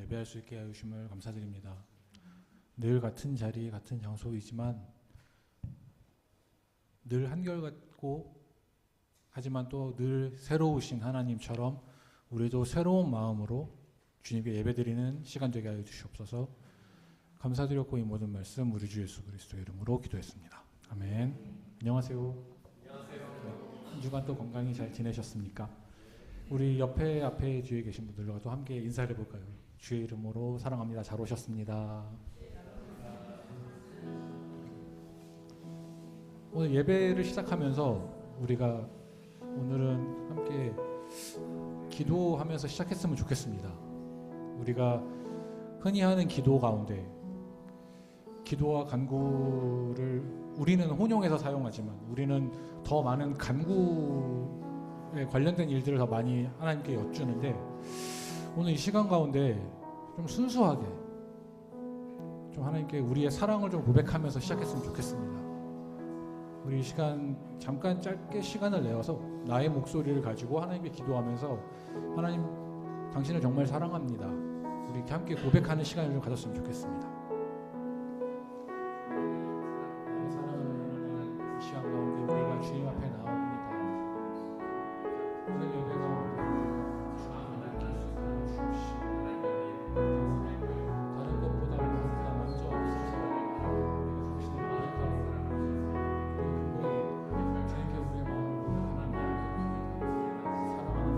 예배할 수 있게 하여 주심을 감사드립니다. 늘 같은 자리, 같은 장소이지만 늘 한결같고 하지만 또 늘 새로우신 하나님처럼 우리도 새로운 마음으로 주님께 예배드리는 시간 되게 하여 주시옵소서. 감사드렸고 이 모든 말씀 우리 주 예수 그리스도의 이름으로 기도했습니다. 아멘. 안녕하세요. 한 주간 또 건강히 잘 지내셨습니까? 우리 옆에 앞에 뒤에 계신 분들과 또 함께 인사를 해볼까요? 주의 이름으로 사랑합니다. 잘 오셨습니다. 오늘 예배를 시작하면서 우리가 오늘은 함께 기도하면서 시작했으면 좋겠습니다. 우리가 흔히 하는 기도 가운데 기도와 간구를 우리는 혼용해서 사용하지만 우리는 더 많은 간구에 관련된 일들을 더 많이 하나님께 여쭈는데 오늘 이 시간 가운데 좀 순수하게 좀 하나님께 우리의 사랑을 좀 고백하면서 시작했으면 좋겠습니다. 우리 이 시간 잠깐 짧게 시간을 내어서 나의 목소리를 가지고 하나님께 기도하면서 하나님 당신을 정말 사랑합니다. 우리 이렇게 함께 고백하는 시간을 좀 가졌으면 좋겠습니다. 나의 사랑을 이 시간 가운데 우리가 주님 앞에 나옵니다. 오늘 예배가 다른 것보다 무엇보다 먼저 주님의 사랑하는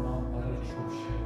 마음 말해주시옵시고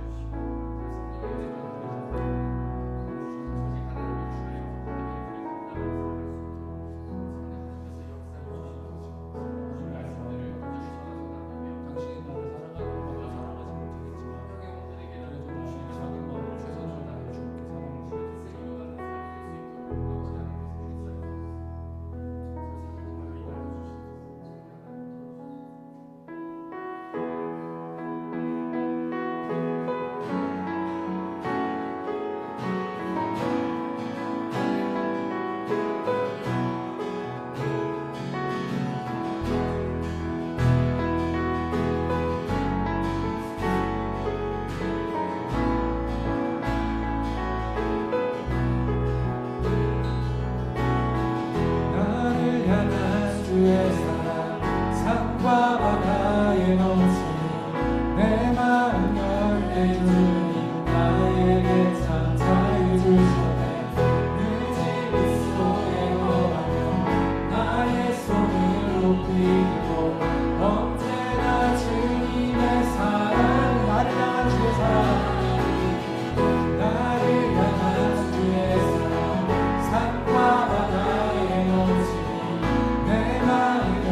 내 마음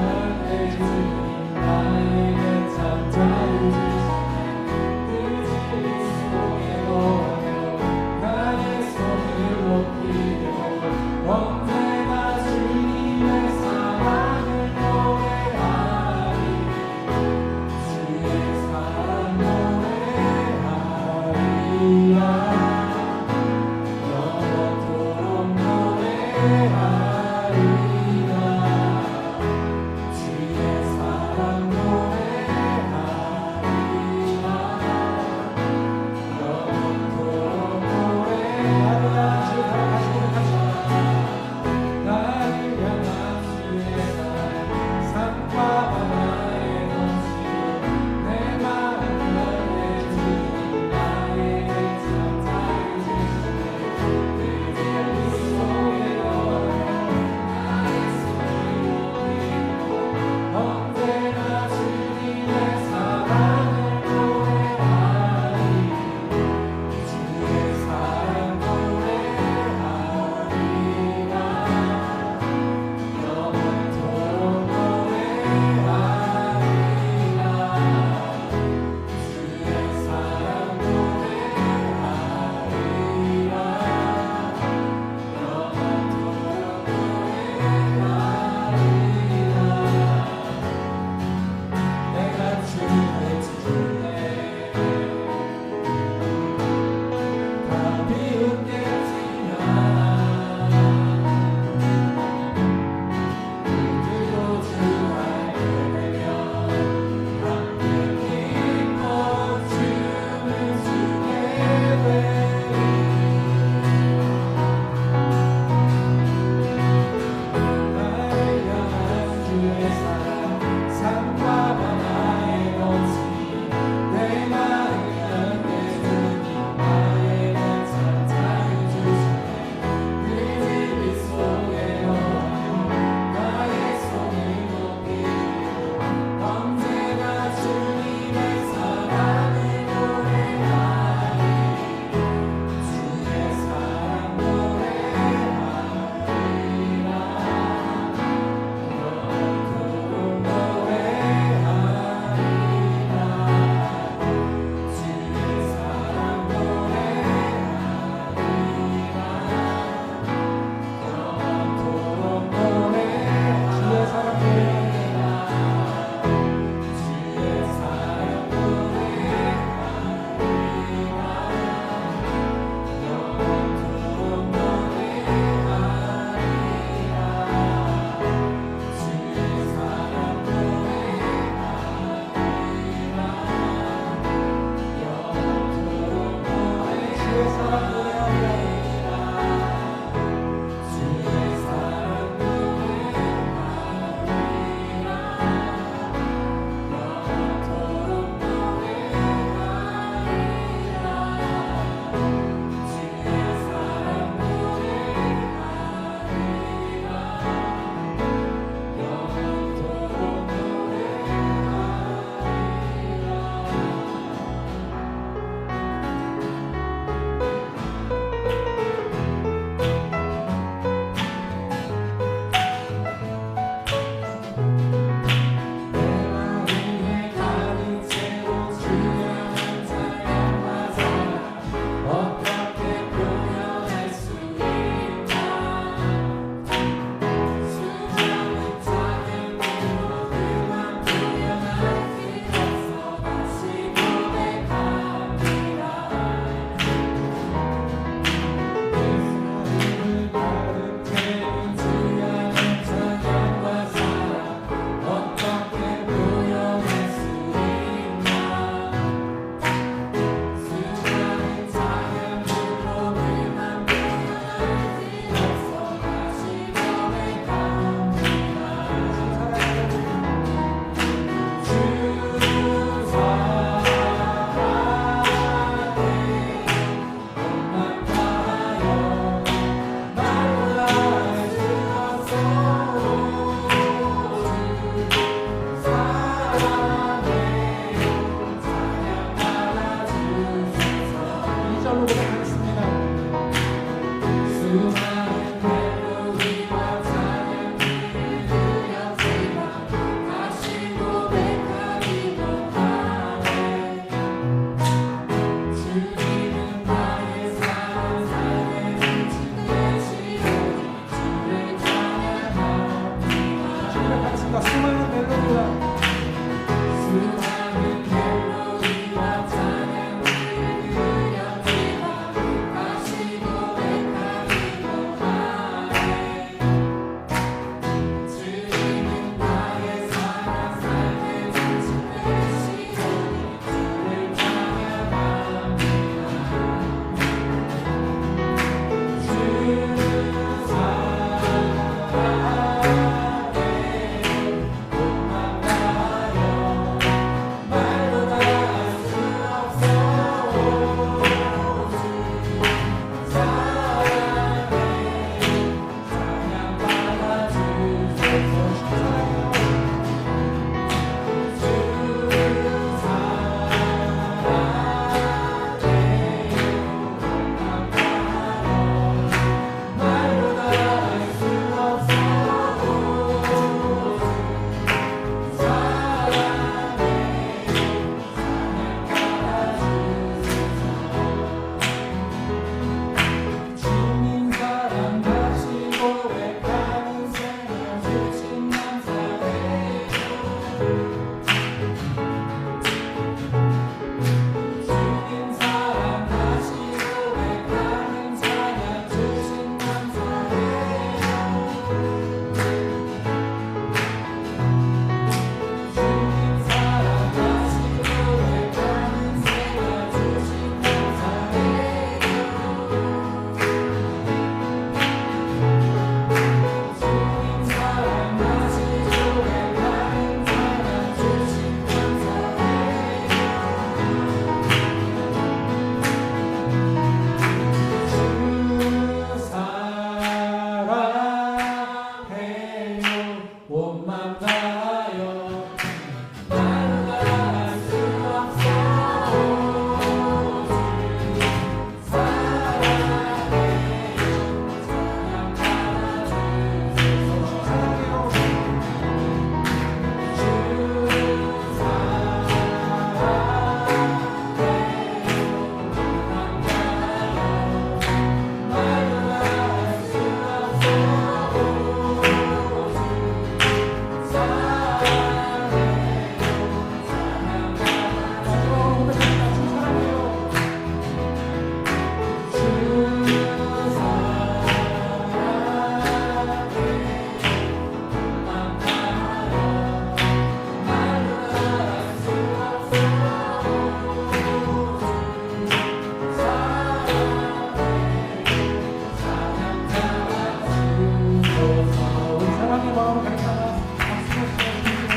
감사의 마음을 같이 하나 박수로 시작하겠습니다.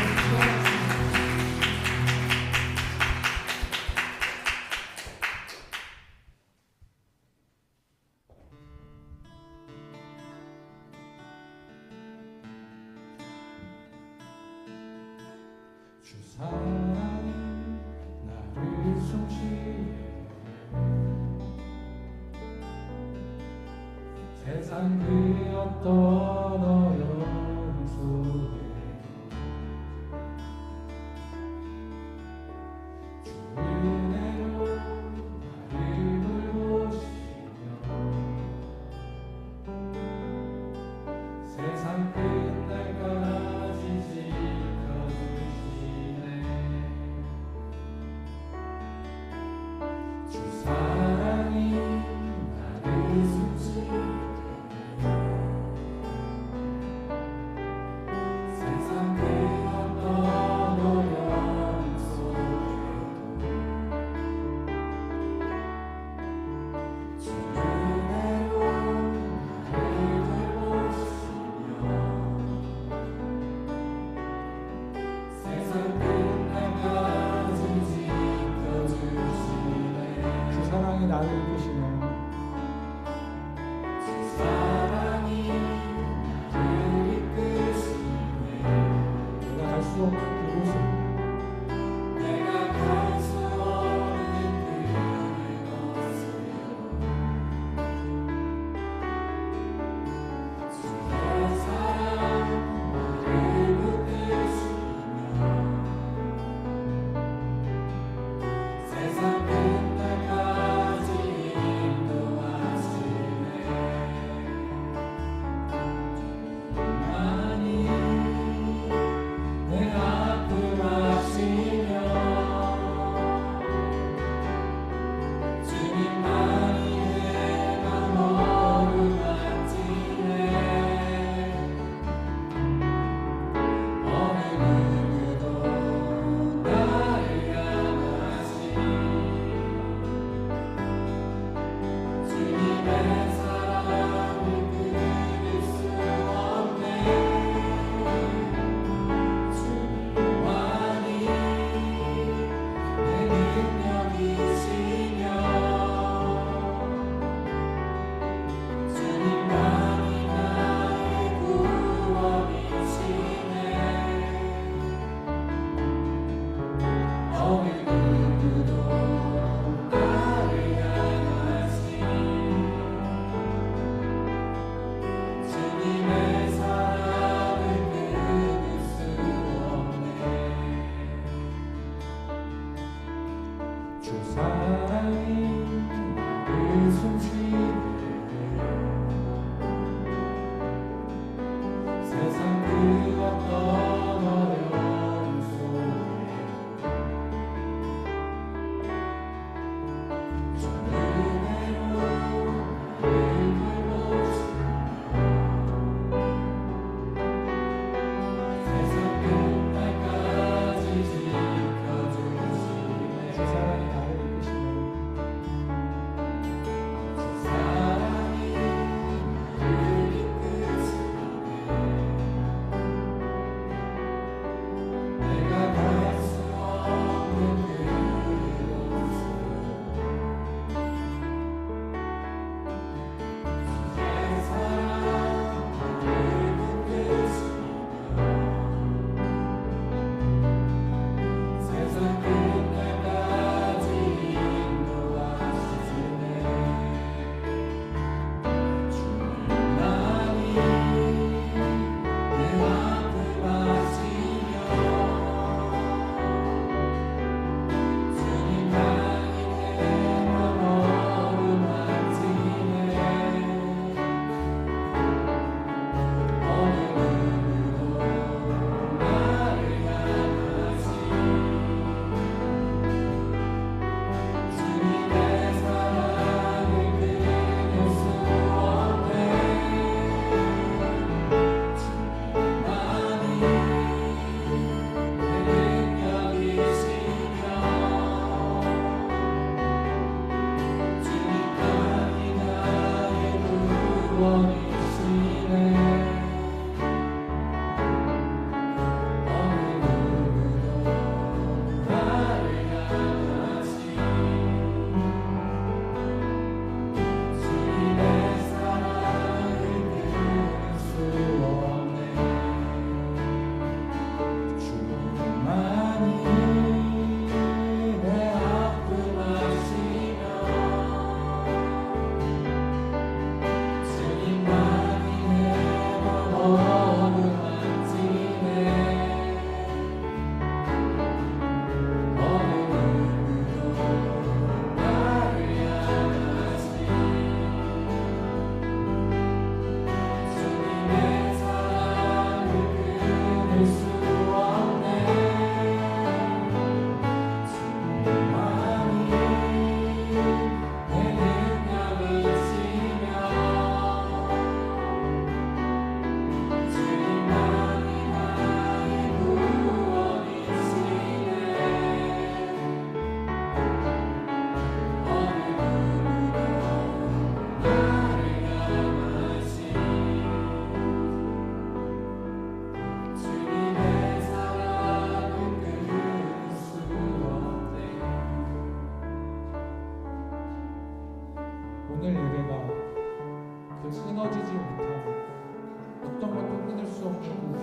주 사랑이 나를 숨쉬게 세상 그 어떤 어려움 속에 주 은혜로 나를 돌보시며 세상 끝날까지 지켜주시네. 주 사랑이 나를 숨쉬게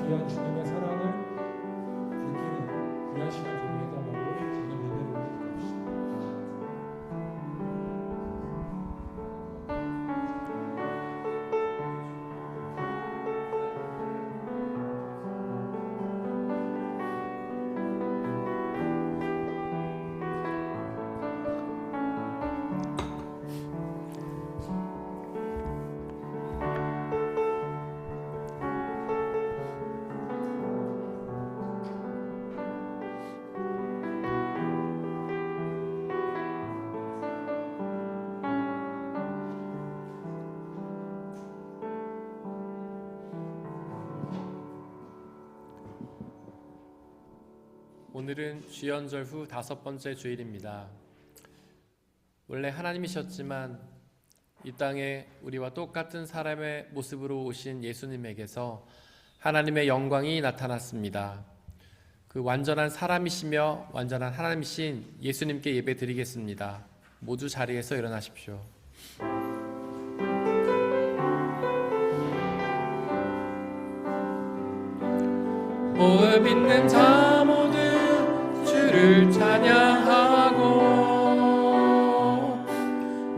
귀한 주님의 사랑을 느끼는 귀한 시간 되게 해달라고 오늘 예배를 드립시다. 오늘은 주연절 후 5번째 주일입니다. 원래 하나님이셨지만 이 땅에 우리와 똑같은 사람의 모습으로 오신 예수님에게서 하나님의 영광이 나타났습니다. 그 완전한 사람이시며 완전한 하나님이신 예수님께 예배 드리겠습니다. 모두 자리에서 일어나십시오. 호흡 있는 자 모두 주를 찬양하고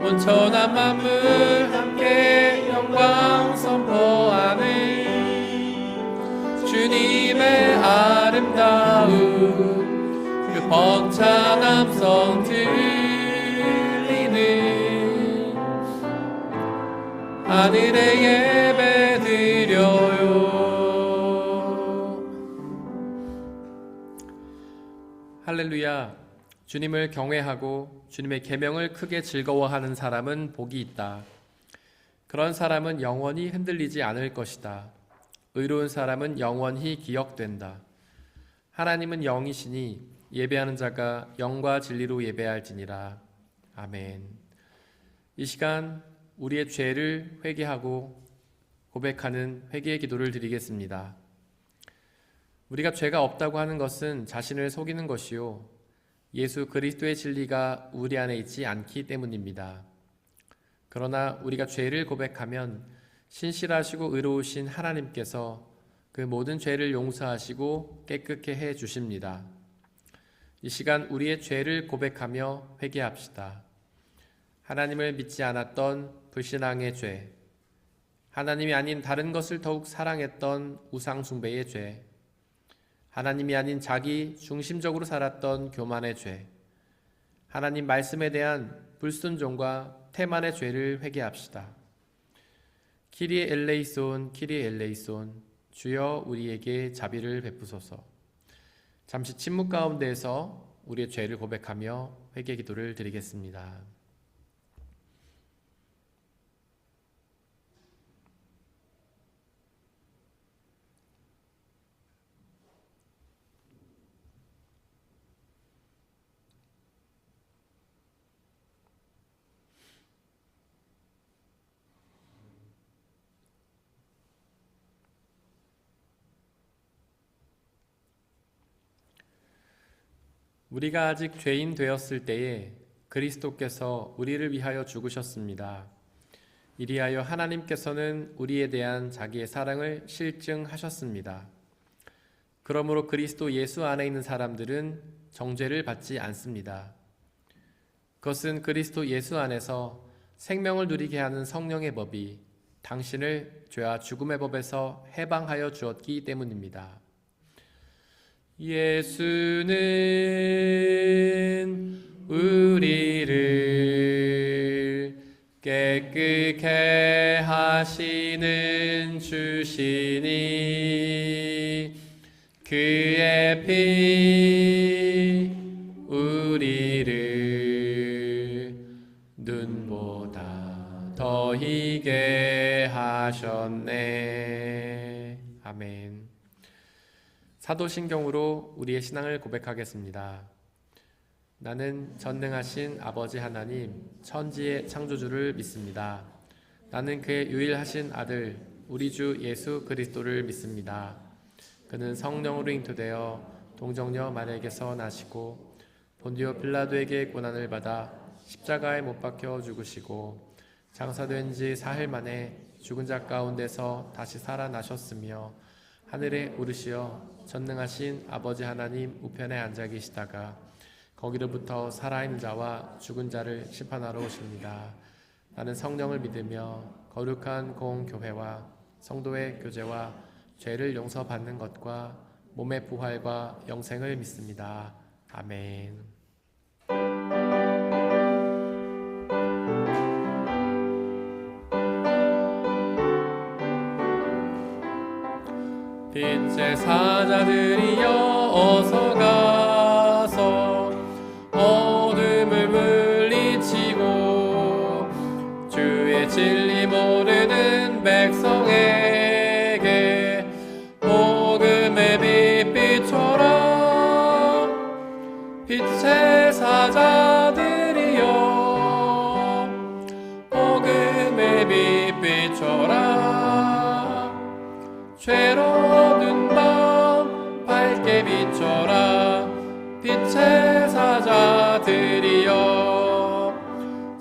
온천한 만물 함께 영광 선포하는 주님의 아름다운 그 벅찬 함성 들리는 하늘의 예배 드려요. 할렐루야. 주님을 경외하고 주님의 계명을 크게 즐거워하는 사람은 복이 있다. 그런 사람은 영원히 흔들리지 않을 것이다. 의로운 사람은 영원히 기억된다. 하나님은 영이시니 예배하는 자가 영과 진리로 예배할지니라. 아멘. 이 시간 우리의 죄를 회개하고 고백하는 회개의 기도를 드리겠습니다. 우리가 죄가 없다고 하는 것은 자신을 속이는 것이요 예수 그리스도의 진리가 우리 안에 있지 않기 때문입니다. 그러나 우리가 죄를 고백하면 신실하시고 의로우신 하나님께서 그 모든 죄를 용서하시고 깨끗게 해 주십니다. 이 시간 우리의 죄를 고백하며 회개합시다. 하나님을 믿지 않았던 불신앙의 죄, 하나님이 아닌 다른 것을 더욱 사랑했던 우상 숭배의 죄, 하나님이 아닌 자기 중심적으로 살았던 교만의 죄, 하나님 말씀에 대한 불순종과 태만의 죄를 회개합시다. 키리에 엘레이손, 키리에 엘레이손, 주여 우리에게 자비를 베푸소서. 잠시 침묵 가운데에서 우리의 죄를 고백하며 회개 기도를 드리겠습니다. 우리가 아직 죄인 되었을 때에 그리스도께서 우리를 위하여 죽으셨습니다. 이리하여 하나님께서는 우리에 대한 자기의 사랑을 실증하셨습니다. 그러므로 그리스도 예수 안에 있는 사람들은 정죄를 받지 않습니다. 그것은 그리스도 예수 안에서 생명을 누리게 하는 성령의 법이 당신을 죄와 죽음의 법에서 해방하여 주었기 때문입니다. 예수는 우리를 깨끗게 하시는 주시니 그의 피 우리를 눈보다 더 희게 하셨네. 아멘. 사도신경으로 우리의 신앙을 고백하겠습니다. 나는 전능하신 아버지 하나님, 천지의 창조주를 믿습니다. 나는 그의 유일하신 아들, 우리 주 예수 그리스도를 믿습니다. 그는 성령으로 잉태되어 동정녀 마리아에게서 나시고 본디오 빌라도에게 고난을 받아 십자가에 못 박혀 죽으시고 장사된 지 4일 만에 죽은 자 가운데서 다시 살아나셨으며 하늘에 오르시어 전능하신 아버지 하나님 우편에 앉아 계시다가 거기로부터 살아있는 자와 죽은 자를 심판하러 오십니다. 나는 성령을 믿으며 거룩한 공교회와 성도의 교제와 죄를 용서받는 것과 몸의 부활과 영생을 믿습니다. 아멘. 빛의 사자들이여 어서 가서 어둠을 물리치고 주의 진리 모르는 백성에게 복음의 빛 비춰라. 빛의 사자들이여 복음의 빛 비춰라. 죄로 든 밤 밝게 비춰라. 빛의 사자들이여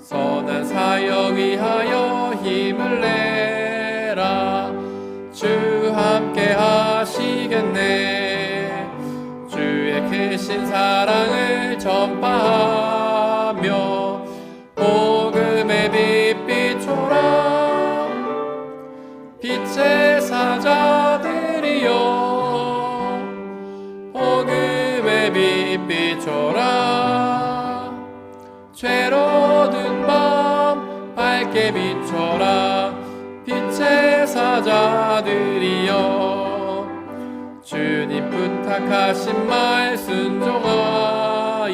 선한 사역 위하여 힘을 내라. 주 함께 하시겠네. 주의 크신 사랑을 전파하며 복음의 빛 비춰라. 빛의 사자들이여 복음의 빛 비춰라. 죄로 든 밤 밝게 비춰라. 빛의 사자들이여 주님 부탁하신 말 순종하여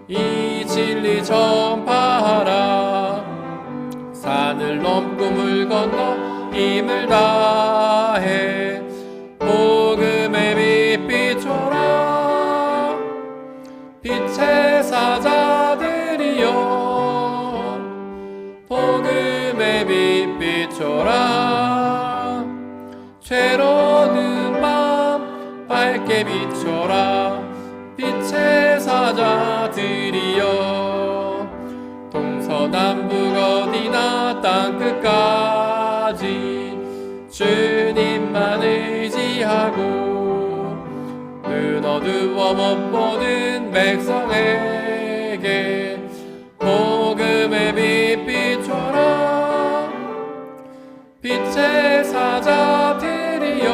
이 진리 전파하라. 산을 넘고 물 건너 힘을 다해 복음의 빛 비춰라. 빛의 사자들이여 복음의 빛 비춰라. 죄로 든 밤 밝게 비춰라. 빛의 사자들이여 동서남북 어디나 땅끝까지 주님만 의지하고 눈 어두워 못 보는 백성에게 복음의 빛 비춰라. 빛의 사자들이여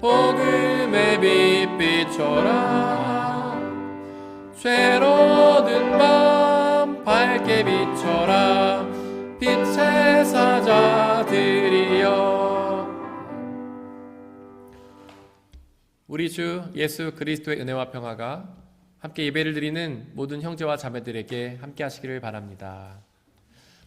복음의 빛 비춰라. 죄로 든 밤 밝게 비춰라. 빛의 사자들이여. 우리 주 예수 그리스도의 은혜와 평화가 함께 예배를 드리는 모든 형제와 자매들에게 함께 하시기를 바랍니다.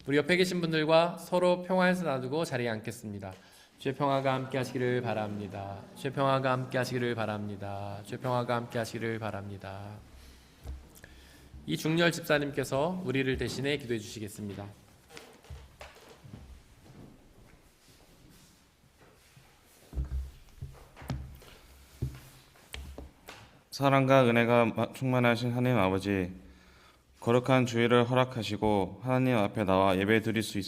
우리 옆에 계신 분들과 서로 평화에서 나누고 자리에 앉겠습니다. 주의 평화가 함께 하시기를 바랍니다. 주의 평화가 함께 하시기를 바랍니다. 주의 평화가 함께 하시기를 바랍니다. 이중렬 집사님께서 우리를 대신해 기도해 주시겠습니다. 사랑과 은혜가 충만하신 하나님 아버지, 거룩한 주일을 허락하시고 하나님 앞에 나와 예배 드릴 수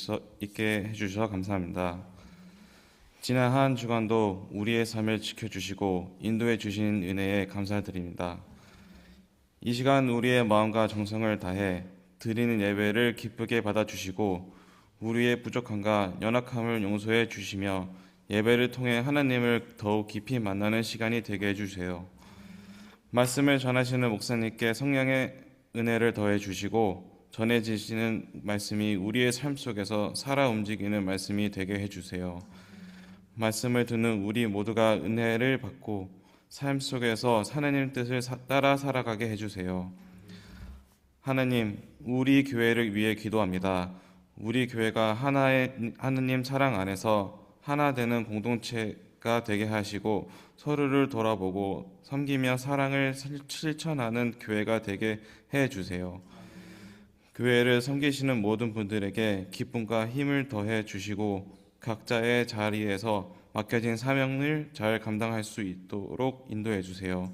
있게 해주셔서 감사합니다. 지난 한 주간도 우리의 삶을 지켜주시고 인도해 주신 은혜에 감사드립니다. 이 시간 우리의 마음과 정성을 다해 드리는 예배를 기쁘게 받아주시고 우리의 부족함과 연약함을 용서해 주시며 예배를 통해 하나님을 더욱 깊이 만나는 시간이 되게 해주세요. 말씀을 전하시는 목사님께 성령의 은혜를 더해 주시고 전해지시는 말씀이 우리의 삶 속에서 살아 움직이는 말씀이 되게 해주세요. 말씀을 듣는 우리 모두가 은혜를 받고 삶 속에서 하나님 뜻을 따라 살아가게 해주세요. 하나님, 우리 교회를 위해 기도합니다. 우리 교회가 하나의 하나님 사랑 안에서 하나 되는 공동체가 되게 하시고 서로를 돌아보고 섬기며 사랑을 실천하는 교회가 되게 해주세요. 교회를 섬기시는 모든 분들에게 기쁨과 힘을 더해 주시고 각자의 자리에서 맡겨진 사명을 잘 감당할 수 있도록 인도해 주세요.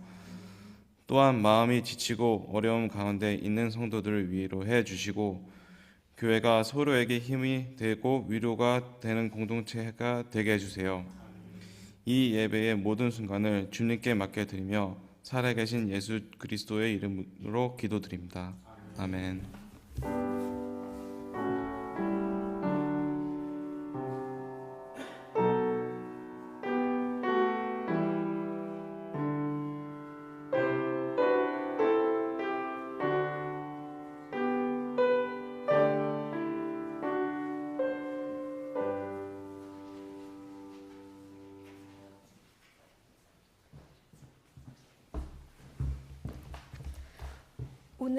또한 마음이 지치고 어려움 가운데 있는 성도들을 위로해 주시고 교회가 서로에게 힘이 되고 위로가 되는 공동체가 되게 해주세요. 이 예배의 모든 순간을 주님께 맡겨드리며 살아계신 예수 그리스도의 이름으로 기도드립니다. 아멘.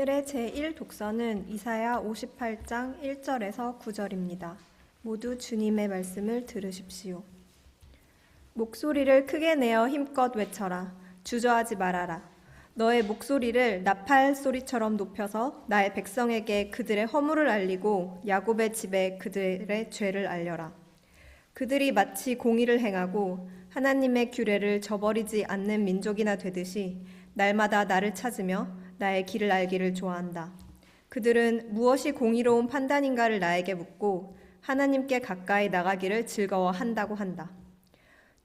오늘의 제1독서는 이사야 58장 1절에서 9절입니다. 모두 주님의 말씀을 들으십시오. 목소리를 크게 내어 힘껏 외쳐라. 주저하지 말아라. 너의 목소리를 나팔 소리처럼 높여서 나의 백성에게 그들의 허물을 알리고 야곱의 집에 그들의 죄를 알려라. 그들이 마치 공의를 행하고 하나님의 규례를 저버리지 않는 민족이나 되듯이 날마다 나를 찾으며 나의 길을 알기를 좋아한다. 그들은 무엇이 공의로운 판단인가를 나에게 묻고 하나님께 가까이 나가기를 즐거워한다고 한다.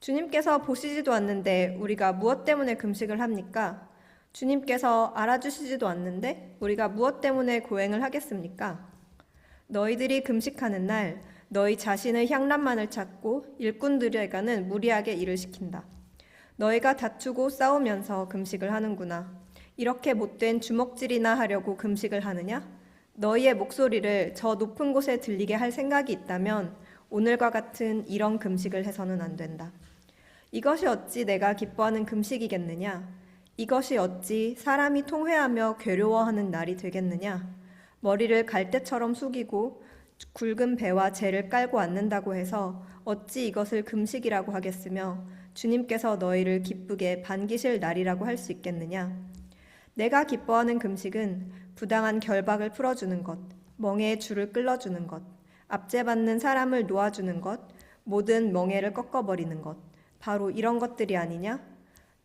주님께서 보시지도 않는데 우리가 무엇 때문에 금식을 합니까? 주님께서 알아주시지도 않는데 우리가 무엇 때문에 고행을 하겠습니까? 너희들이 금식하는 날 너희 자신의 향락만을 찾고 일꾼들에게는 무리하게 일을 시킨다. 너희가 다투고 싸우면서 금식을 하는구나. 이렇게 못된 주먹질이나 하려고 금식을 하느냐? 너희의 목소리를 저 높은 곳에 들리게 할 생각이 있다면 오늘과 같은 이런 금식을 해서는 안 된다. 이것이 어찌 내가 기뻐하는 금식이겠느냐? 이것이 어찌 사람이 통회하며 괴로워하는 날이 되겠느냐? 머리를 갈대처럼 숙이고 굵은 배와 재를 깔고 앉는다고 해서 어찌 이것을 금식이라고 하겠으며 주님께서 너희를 기쁘게 반기실 날이라고 할 수 있겠느냐? 내가 기뻐하는 금식은 부당한 결박을 풀어주는 것, 멍에의 줄을 끌어주는 것, 압제받는 사람을 놓아주는 것, 모든 멍에를 꺾어버리는 것, 바로 이런 것들이 아니냐?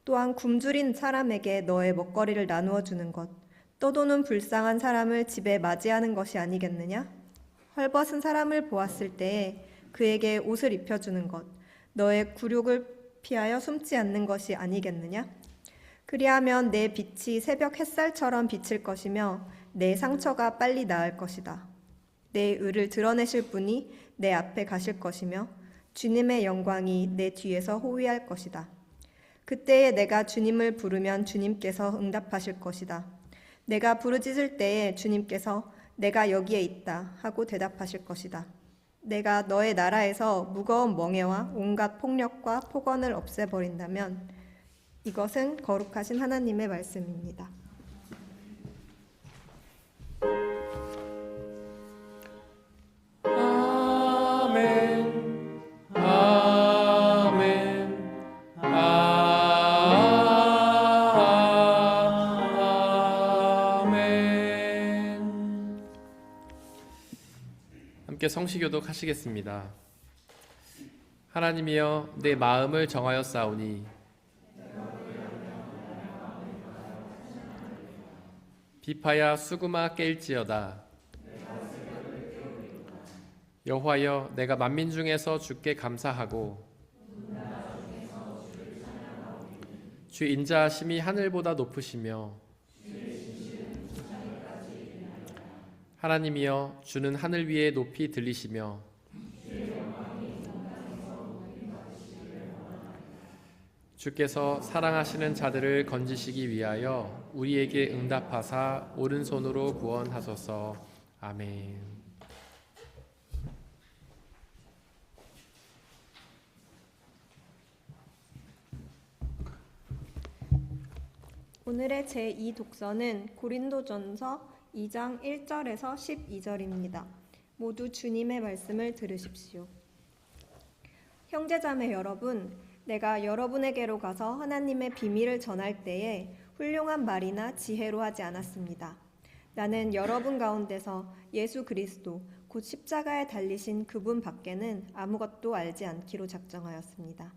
또한 굶주린 사람에게 너의 먹거리를 나누어 주는 것, 떠도는 불쌍한 사람을 집에 맞이하는 것이 아니겠느냐? 헐벗은 사람을 보았을 때에 그에게 옷을 입혀주는 것, 너의 굴욕을 피하여 숨지 않는 것이 아니겠느냐? 그리하면 내 빛이 새벽 햇살처럼 비칠 것이며 내 상처가 빨리 나을 것이다. 내 의를 드러내실 분이 내 앞에 가실 것이며 주님의 영광이 내 뒤에서 호위할 것이다. 그때에 내가 주님을 부르면 주님께서 응답하실 것이다. 내가 부르짖을 때에 주님께서 내가 여기에 있다 하고 대답하실 것이다. 내가 너의 나라에서 무거운 멍에와 온갖 폭력과 폭언을 없애버린다면 이것은 거룩하신 하나님의 말씀입니다. 아멘. 아멘. 아멘. 함께 성시교독 하시겠습니다. 하나님이여 내 마음을 정하여 싸우니 비파야 수구마 깰지어다. 여호와여 내가 만민 중에서 주께 감사하고 주 인자하심이 하늘보다 높으시며 하나님이여 주는 하늘 위에 높이 들리시며 주께서 사랑하시는 자들을 건지시기 위하여 우리에게 응답하사 오른손으로 구원하소서. 아멘. 오늘의 제2독서는 고린도전서 2장 1절에서 12절입니다. 모두 주님의 말씀을 들으십시오. 형제자매 여러분, 내가 여러분에게로 가서 하나님의 비밀을 전할 때에 훌륭한 말이나 지혜로 하지 않았습니다. 나는 여러분 가운데서 예수 그리스도 곧 십자가에 달리신 그분 밖에는 아무것도 알지 않기로 작정하였습니다.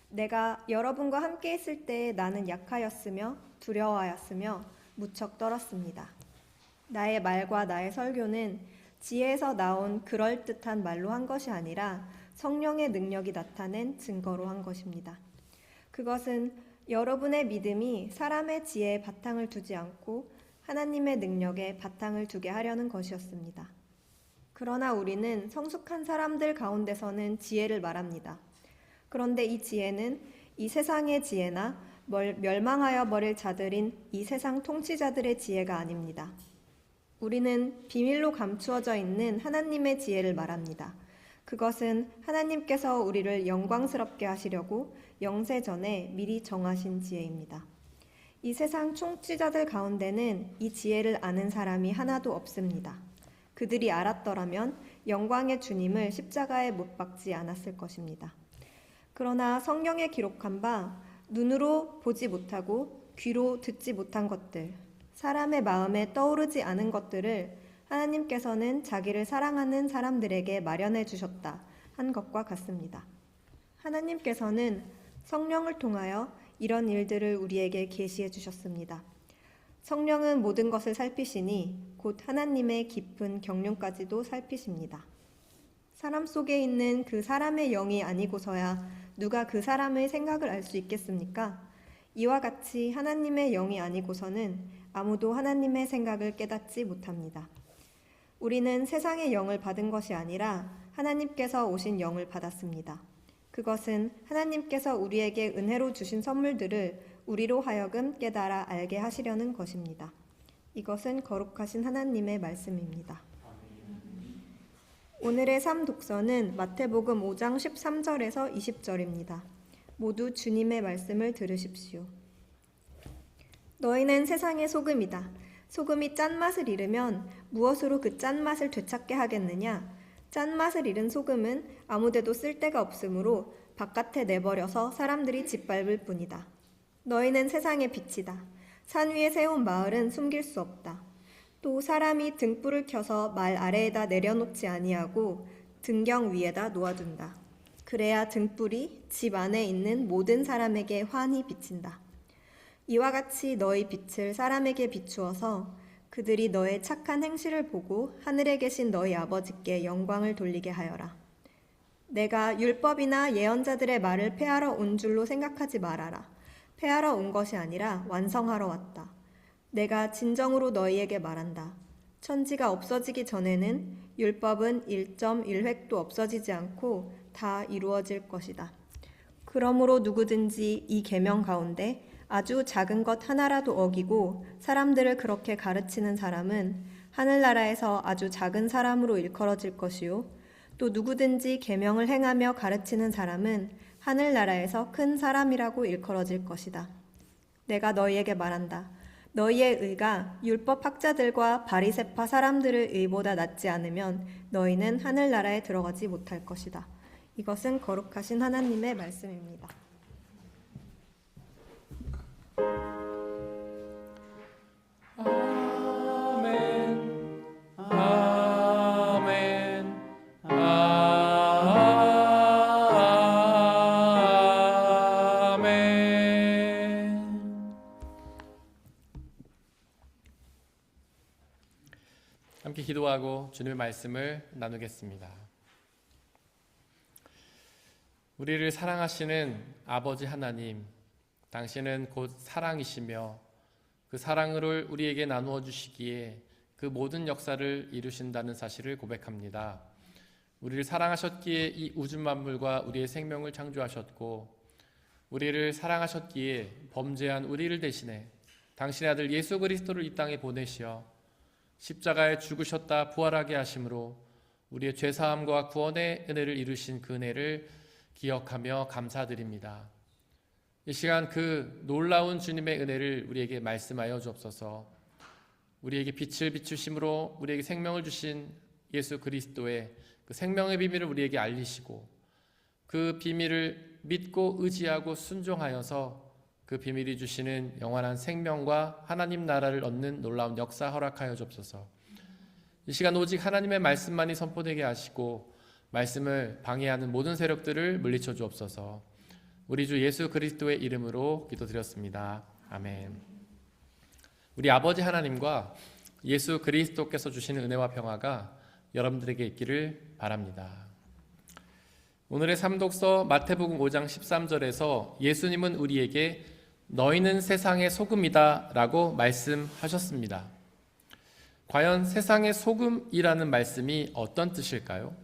내가 여러분과 함께 있을 때에 나는 약하였으며 두려워하였으며 무척 떨었습니다. 나의 말과 나의 설교는 지혜에서 나온 그럴듯한 말로 한 것이 아니라 성령의 능력이 나타낸 증거로 한 것입니다. 그것은 여러분의 믿음이 사람의 지혜에 바탕을 두지 않고 하나님의 능력에 바탕을 두게 하려는 것이었습니다. 그러나 우리는 성숙한 사람들 가운데서는 지혜를 말합니다. 그런데 이 지혜는 이 세상의 지혜나 멸망하여 버릴 자들인 이 세상 통치자들의 지혜가 아닙니다. 우리는 비밀로 감추어져 있는 하나님의 지혜를 말합니다. 그것은 하나님께서 우리를 영광스럽게 하시려고 영세전에 미리 정하신 지혜입니다. 이 세상 통치자들 가운데는 이 지혜를 아는 사람이 하나도 없습니다. 그들이 알았더라면 영광의 주님을 십자가에 못 박지 않았을 것입니다. 그러나 성경에 기록한 바 눈으로 보지 못하고 귀로 듣지 못한 것들, 사람의 마음에 떠오르지 않은 것들을 하나님께서는 자기를 사랑하는 사람들에게 마련해 주셨다 한 것과 같습니다. 하나님께서는 성령을 통하여 이런 일들을 우리에게 계시해 주셨습니다. 성령은 모든 것을 살피시니 곧 하나님의 깊은 경륜까지도 살피십니다. 사람 속에 있는 그 사람의 영이 아니고서야 누가 그 사람의 생각을 알 수 있겠습니까? 이와 같이 하나님의 영이 아니고서는 아무도 하나님의 생각을 깨닫지 못합니다. 우리는 세상의 영을 받은 것이 아니라 하나님께서 오신 영을 받았습니다. 그것은 하나님께서 우리에게 은혜로 주신 선물들을 우리로 하여금 깨달아 알게 하시려는 것입니다. 이것은 거룩하신 하나님의 말씀입니다. 오늘의 삶 독서는 마태복음 5장 13절에서 20절입니다. 모두 주님의 말씀을 들으십시오. 너희는 세상의 소금이다. 소금이 짠맛을 잃으면 무엇으로 그 짠맛을 되찾게 하겠느냐? 짠맛을 잃은 소금은 아무데도 쓸데가 없으므로 바깥에 내버려서 사람들이 짓밟을 뿐이다. 너희는 세상의 빛이다. 산 위에 세운 마을은 숨길 수 없다. 또 사람이 등불을 켜서 말 아래에다 내려놓지 아니하고 등경 위에다 놓아둔다. 그래야 등불이 집 안에 있는 모든 사람에게 환히 비친다. 이와 같이 너희 빛을 사람에게 비추어서 그들이 너의 착한 행실을 보고 하늘에 계신 너희 아버지께 영광을 돌리게 하여라. 내가 율법이나 예언자들의 말을 폐하러 온 줄로 생각하지 말아라. 폐하러 온 것이 아니라 완성하러 왔다. 내가 진정으로 너희에게 말한다. 천지가 없어지기 전에는 율법은 1.1획도 없어지지 않고 다 이루어질 것이다. 그러므로 누구든지 이 계명 가운데 아주 작은 것 하나라도 어기고 사람들을 그렇게 가르치는 사람은 하늘나라에서 아주 작은 사람으로 일컬어질 것이요. 또 누구든지 계명을 행하며 가르치는 사람은 하늘나라에서 큰 사람이라고 일컬어질 것이다. 내가 너희에게 말한다. 너희의 의가 율법 학자들과 바리새파 사람들의 의보다 낫지 않으면 너희는 하늘나라에 들어가지 못할 것이다. 이것은 거룩하신 하나님의 말씀입니다. 아멘. 아멘. 아멘. 함께 기도하고 주님의 말씀을 나누겠습니다. 우리를 사랑하시는 아버지 하나님, 당신은 곧 사랑이시며 그 사랑을 우리에게 나누어 주시기에 그 모든 역사를 이루신다는 사실을 고백합니다. 우리를 사랑하셨기에 이 우주 만물과 우리의 생명을 창조하셨고, 우리를 사랑하셨기에 범죄한 우리를 대신해 당신의 아들 예수 그리스도를 이 땅에 보내시어 십자가에 죽으셨다 부활하게 하심으로 우리의 죄사함과 구원의 은혜를 이루신 그 은혜를 기억하며 감사드립니다. 이 시간 그 놀라운 주님의 은혜를 우리에게 말씀하여 주옵소서. 우리에게 빛을 비추심으로 우리에게 생명을 주신 예수 그리스도의 그 생명의 비밀을 우리에게 알리시고, 그 비밀을 믿고 의지하고 순종하여서 그 비밀이 주시는 영원한 생명과 하나님 나라를 얻는 놀라운 역사 허락하여 주옵소서. 이 시간 오직 하나님의 말씀만이 선포되게 하시고 말씀을 방해하는 모든 세력들을 물리쳐 주옵소서. 우리 주 예수 그리스도의 이름으로 기도드렸습니다. 아멘. 우리 아버지 하나님과 예수 그리스도께서 주시는 은혜와 평화가 여러분들에게 있기를 바랍니다. 오늘의 삼독서 마태복음 5장 13절에서 예수님은 우리에게 너희는 세상의 소금이다 라고 말씀하셨습니다. 과연 세상의 소금이라는 말씀이 어떤 뜻일까요?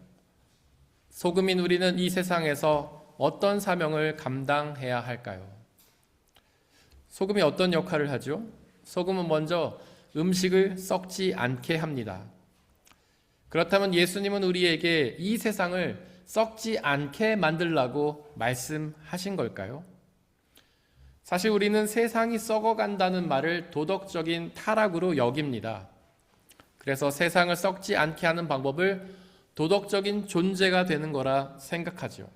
소금인 우리는 이 세상에서 어떤 사명을 감당해야 할까요? 소금이 어떤 역할을 하죠? 소금은 먼저 음식을 썩지 않게 합니다. 그렇다면 예수님은 우리에게 이 세상을 썩지 않게 만들라고 말씀하신 걸까요? 사실 우리는 세상이 썩어간다는 말을 도덕적인 타락으로 여깁니다. 그래서 세상을 썩지 않게 하는 방법을 도덕적인 존재가 되는 거라 생각하죠.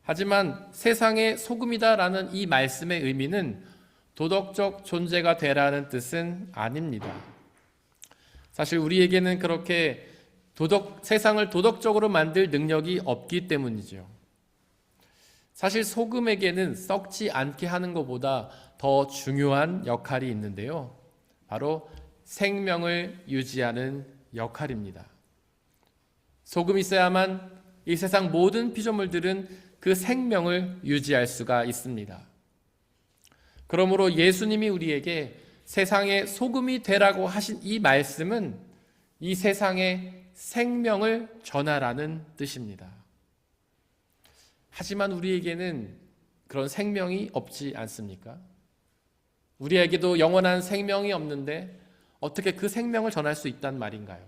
하지만 세상의 소금이다라는 이 말씀의 의미는 도덕적 존재가 되라는 뜻은 아닙니다. 사실 우리에게는 그렇게 세상을 도덕적으로 만들 능력이 없기 때문이죠. 사실 소금에게는 썩지 않게 하는 것보다 더 중요한 역할이 있는데요. 바로 생명을 유지하는 역할입니다. 소금이 있어야만 이 세상 모든 피조물들은 그 생명을 유지할 수가 있습니다. 그러므로 예수님이 우리에게 세상의 소금이 되라고 하신 이 말씀은 이 세상에 생명을 전하라는 뜻입니다. 하지만 우리에게는 그런 생명이 없지 않습니까? 우리에게도 영원한 생명이 없는데 어떻게 그 생명을 전할 수 있단 말인가요?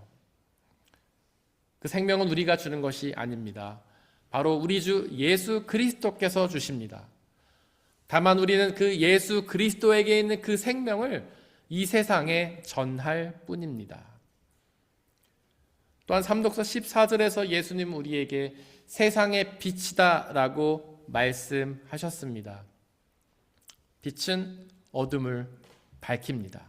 그 생명은 우리가 주는 것이 아닙니다. 바로 우리 주 예수 그리스도께서 주십니다. 다만 우리는 그 예수 그리스도에게 있는 그 생명을 이 세상에 전할 뿐입니다. 또한 삼독서 14절에서 예수님은 우리에게 세상의 빛이다 라고 말씀하셨습니다. 빛은 어둠을 밝힙니다.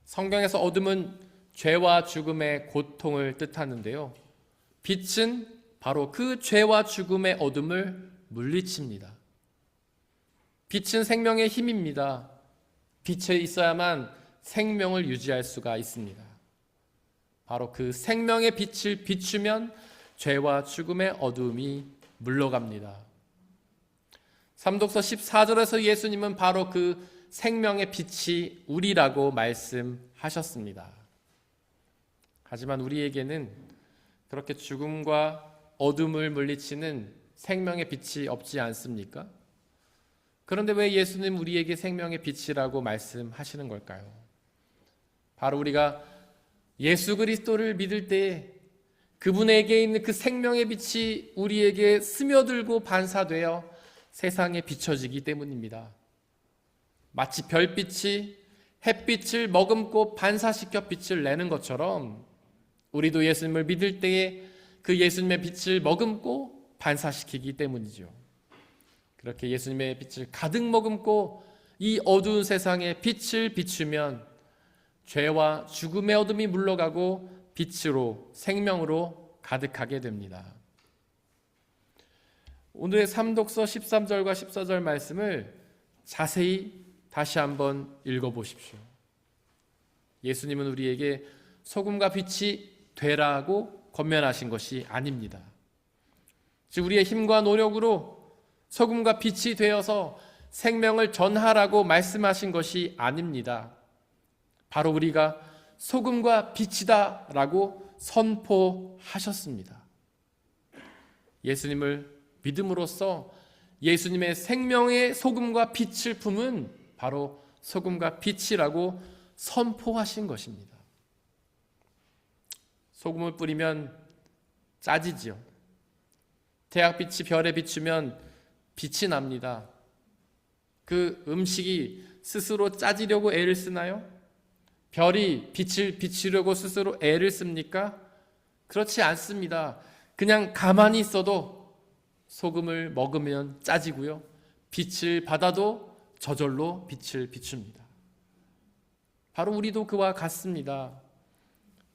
성경에서 어둠은 죄와 죽음의 고통을 뜻하는데요. 빛은 바로 그 죄와 죽음의 어둠을 물리칩니다. 빛은 생명의 힘입니다. 빛에 있어야만 생명을 유지할 수가 있습니다. 바로 그 생명의 빛을 비추면 죄와 죽음의 어둠이 물러갑니다. 삼독서 14절에서 예수님은 바로 그 생명의 빛이 우리라고 말씀하셨습니다. 하지만 우리에게는 그렇게 죽음과 어둠을 물리치는 생명의 빛이 없지 않습니까? 그런데 왜 예수님 우리에게 생명의 빛이라고 말씀하시는 걸까요? 바로 우리가 예수 그리스도를 믿을 때에 그분에게 있는 그 생명의 빛이 우리에게 스며들고 반사되어 세상에 비춰지기 때문입니다. 마치 별빛이 햇빛을 머금고 반사시켜 빛을 내는 것처럼 우리도 예수님을 믿을 때에 그 예수님의 빛을 머금고 반사시키기 때문이죠. 그렇게 예수님의 빛을 가득 머금고 이 어두운 세상에 빛을 비추면 죄와 죽음의 어둠이 물러가고 빛으로 생명으로 가득하게 됩니다. 오늘의 삼독서 13절과 14절 말씀을 자세히 다시 한번 읽어보십시오. 예수님은 우리에게 소금과 빛이 되라고 권면하신 것이 아닙니다. 즉 우리의 힘과 노력으로 소금과 빛이 되어서 생명을 전하라고 말씀하신 것이 아닙니다. 바로 우리가 소금과 빛이다 라고 선포하셨습니다. 예수님을 믿음으로써 예수님의 생명의 소금과 빛을 품은 바로 소금과 빛이라고 선포하신 것입니다. 소금을 뿌리면 짜지지요. 태양빛이 별에 비추면 빛이 납니다. 그 음식이 스스로 짜지려고 애를 쓰나요? 별이 빛을 비추려고 스스로 애를 씁니까? 그렇지 않습니다. 그냥 가만히 있어도 소금을 먹으면 짜지고요. 빛을 받아도 저절로 빛을 비춥니다. 바로 우리도 그와 같습니다.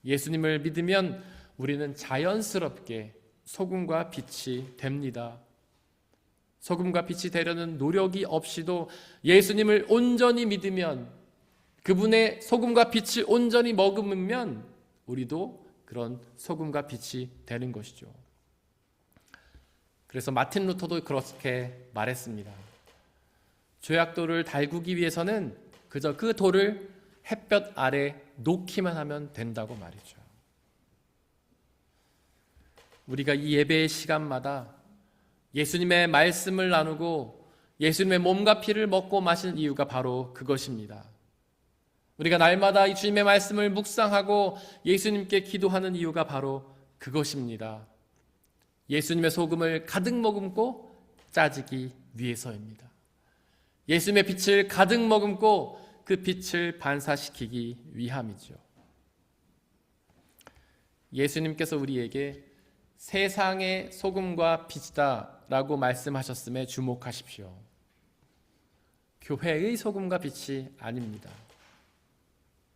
예수님을 믿으면 우리는 자연스럽게 소금과 빛이 됩니다. 소금과 빛이 되려는 노력이 없이도 예수님을 온전히 믿으면, 그분의 소금과 빛을 온전히 머금으면 우리도 그런 소금과 빛이 되는 것이죠. 그래서 마틴 루터도 그렇게 말했습니다. 죄악돌을 달구기 위해서는 그저 그 돌을 햇볕 아래 놓기만 하면 된다고 말이죠. 우리가 이 예배의 시간마다 예수님의 말씀을 나누고 예수님의 몸과 피를 먹고 마신 이유가 바로 그것입니다. 우리가 날마다 이 주님의 말씀을 묵상하고 예수님께 기도하는 이유가 바로 그것입니다. 예수님의 소금을 가득 머금고 짜지기 위해서입니다. 예수님의 빛을 가득 머금고 그 빛을 반사시키기 위함이죠. 예수님께서 우리에게 세상의 소금과 빛이다 라고 말씀하셨음에 주목하십시오. 교회의 소금과 빛이 아닙니다.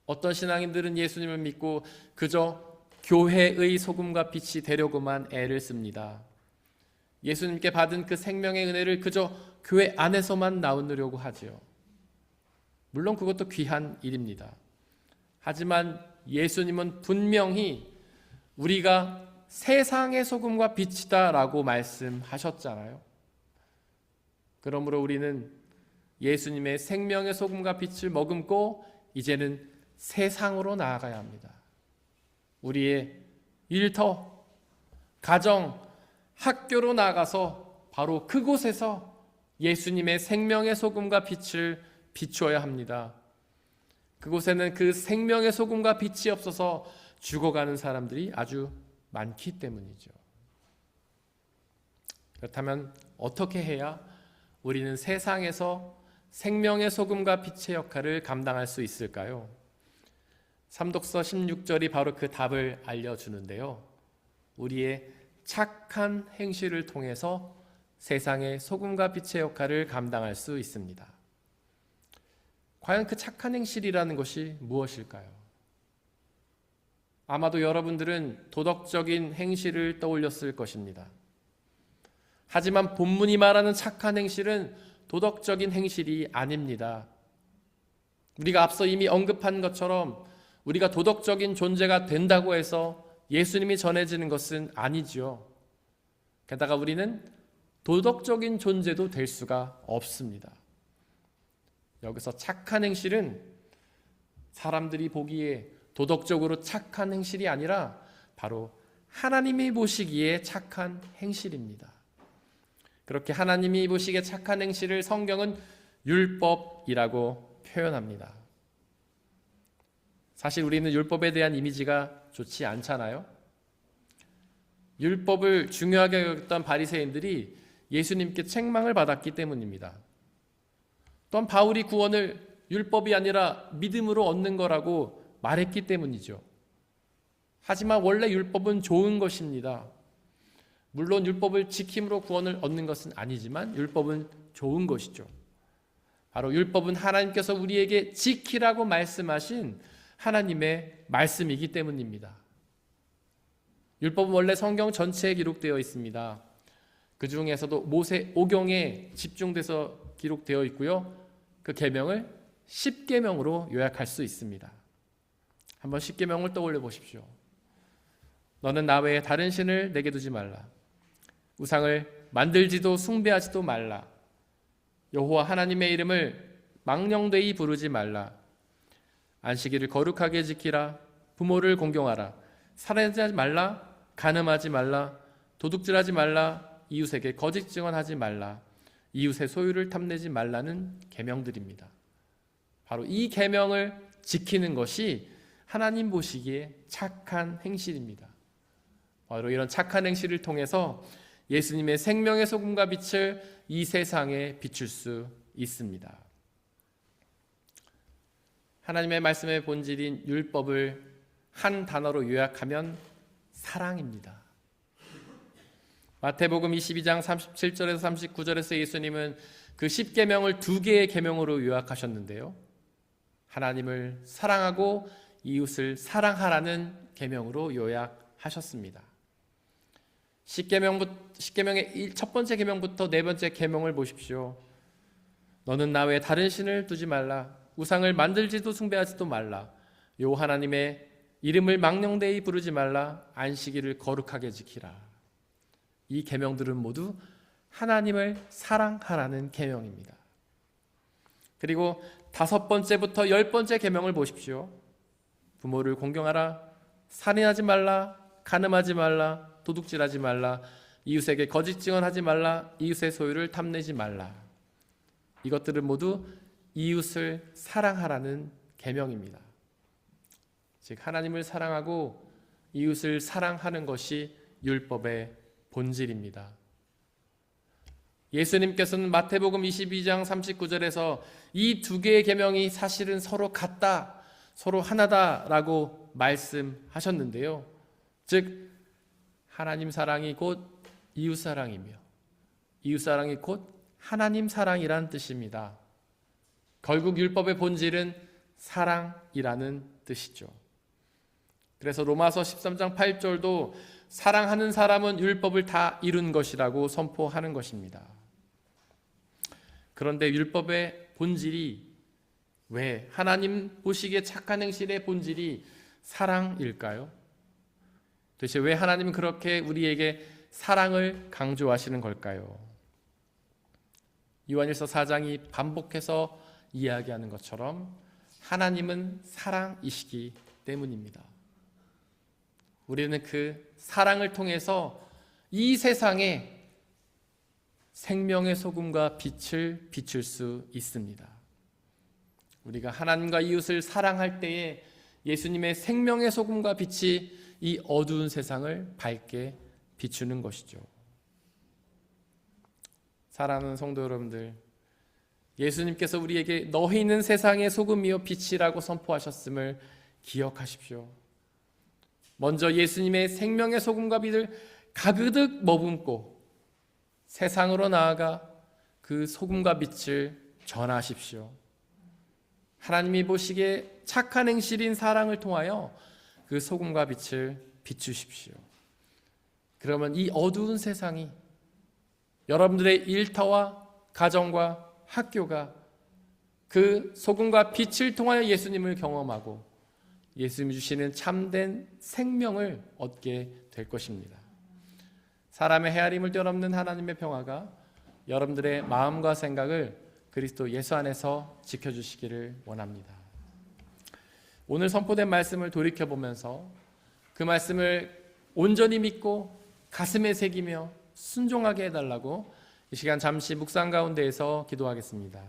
어떤 신앙인들은 예수님을 믿고 그저 교회의 소금과 빛이 되려고만 애를 씁니다. 예수님께 받은 그 생명의 은혜를 그저 교회 안에서만 나누려고 하지요. 물론 그것도 귀한 일입니다. 하지만 예수님은 분명히 우리가 세상의 소금과 빛이다 라고 말씀하셨잖아요. 그러므로 우리는 예수님의 생명의 소금과 빛을 머금고 이제는 세상으로 나아가야 합니다. 우리의 일터, 가정, 학교로 나가서 바로 그곳에서 예수님의 생명의 소금과 빛을 비추어야 합니다. 그곳에는 그 생명의 소금과 빛이 없어서 죽어가는 사람들이 아주 많기 때문이죠. 그렇다면 어떻게 해야 우리는 세상에서 생명의 소금과 빛의 역할을 감당할 수 있을까요? 삼독서 16절이 바로 그 답을 알려주는데요. 우리의 착한 행실을 통해서 세상의 소금과 빛의 역할을 감당할 수 있습니다. 과연 그 착한 행실이라는 것이 무엇일까요? 아마도 여러분들은 도덕적인 행실을 떠올렸을 것입니다. 하지만 본문이 말하는 착한 행실은 도덕적인 행실이 아닙니다. 우리가 앞서 이미 언급한 것처럼 우리가 도덕적인 존재가 된다고 해서 예수님이 전해지는 것은 아니지요. 게다가 우리는 도덕적인 존재도 될 수가 없습니다. 여기서 착한 행실은 사람들이 보기에 도덕적으로 착한 행실이 아니라 바로 하나님이 보시기에 착한 행실입니다. 그렇게 하나님이 보시기에 착한 행실을 성경은 율법이라고 표현합니다. 사실 우리는 율법에 대한 이미지가 좋지 않잖아요. 율법을 중요하게 여겼던 바리새인들이 예수님께 책망을 받았기 때문입니다. 또한 바울이 구원을 율법이 아니라 믿음으로 얻는 거라고 말했기 때문이죠. 하지만 원래 율법은 좋은 것입니다. 물론 율법을 지킴으로 구원을 얻는 것은 아니지만 율법은 좋은 것이죠. 바로 율법은 하나님께서 우리에게 지키라고 말씀하신 하나님의 말씀이기 때문입니다. 율법은 원래 성경 전체에 기록되어 있습니다. 그 중에서도 모세 오경에 집중돼서 기록되어 있고요. 그 계명을 10계명으로 요약할 수 있습니다. 한번 10계명을 떠올려 보십시오. 너는 나 외에 다른 신을 내게 두지 말라. 우상을 만들지도 숭배하지도 말라. 여호와 하나님의 이름을 망령되이 부르지 말라. 안식일을 거룩하게 지키라. 부모를 공경하라. 살인하지 말라. 간음하지 말라. 도둑질하지 말라. 이웃에게 거짓 증언하지 말라. 이웃의 소유를 탐내지 말라는 계명들입니다. 바로 이 계명을 지키는 것이 하나님 보시기에 착한 행실입니다. 바로 이런 착한 행실을 통해서 예수님의 생명의 소금과 빛을 이 세상에 비출 수 있습니다. 하나님의 말씀의 본질인 율법을 한 단어로 요약하면 사랑입니다. 마태복음 22장 37절에서 39절에서 예수님은 그 10계명을 2개의 계명으로 요약하셨는데요. 하나님을 사랑하고 이웃을 사랑하라는 계명으로 요약하셨습니다. 10계명의 첫 번째 계명부터 네 번째 계명을 보십시오. 너는 나 외에 다른 신을 두지 말라. 우상을 만들지도 숭배하지도 말라. 요 하나님의 이름을 망령되이 부르지 말라. 안식일을 거룩하게 지키라. 이 계명들은 모두 하나님을 사랑하라는 계명입니다. 그리고 5번째부터 10번째 계명을 보십시오. 부모를 공경하라. 살인하지 말라. 간음하지 말라. 도둑질하지 말라. 이웃에게 거짓 증언하지 말라. 이웃의 소유를 탐내지 말라. 이것들은 모두 이웃을 사랑하라는 계명입니다. 즉 하나님을 사랑하고 이웃을 사랑하는 것이 율법의 본질입니다. 예수님께서는 마태복음 22장 39절에서 이 두 개의 계명이 사실은 서로 같다, 서로 하나다라고 말씀하셨는데요. 즉 하나님 사랑이 곧 이웃 사랑이며 이웃 사랑이 곧 하나님 사랑이란 뜻입니다. 결국 율법의 본질은 사랑이라는 뜻이죠. 그래서 로마서 13장 8절도 사랑하는 사람은 율법을 다 이룬 것이라고 선포하는 것입니다. 그런데 율법의 본질이 왜 하나님 보시기에 착한 행실의 본질이 사랑일까요? 도대체 왜 하나님은 그렇게 우리에게 사랑을 강조하시는 걸까요? 요한일서 4장이 반복해서 이야기하는 것처럼 하나님은 사랑이시기 때문입니다. 우리는 그 사랑을 통해서 이 세상에 생명의 소금과 빛을 비출 수 있습니다. 우리가 하나님과 이웃을 사랑할 때에 예수님의 생명의 소금과 빛이 이 어두운 세상을 밝게 비추는 것이죠. 사랑하는 성도 여러분들, 예수님께서 우리에게 너희는 세상의 소금이요 빛이라고 선포하셨음을 기억하십시오. 먼저 예수님의 생명의 소금과 빛을 가득 머금고 세상으로 나아가 그 소금과 빛을 전하십시오. 하나님이 보시기에 착한 행실인 사랑을 통하여 그 소금과 빛을 비추십시오. 그러면 이 어두운 세상이 여러분들의 일터와 가정과 학교가 그 소금과 빛을 통하여 예수님을 경험하고 예수님이 주시는 참된 생명을 얻게 될 것입니다. 사람의 헤아림을 뛰어넘는 하나님의 평화가 여러분들의 마음과 생각을 그리스도 예수 안에서 지켜주시기를 원합니다. 오늘 선포된 말씀을 돌이켜보면서 그 말씀을 온전히 믿고 가슴에 새기며 순종하게 해달라고 이 시간 잠시 묵상 가운데에서 기도하겠습니다.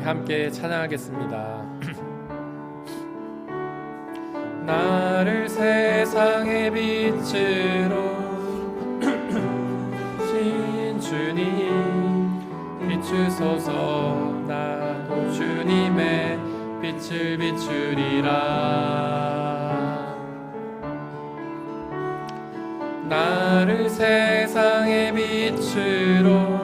함께 찬양하겠습니다. 나를 세상의 빛으로 신 주님 비추소서. 나도 주님의 빛을 비추리라. 나를 세상의 빛으로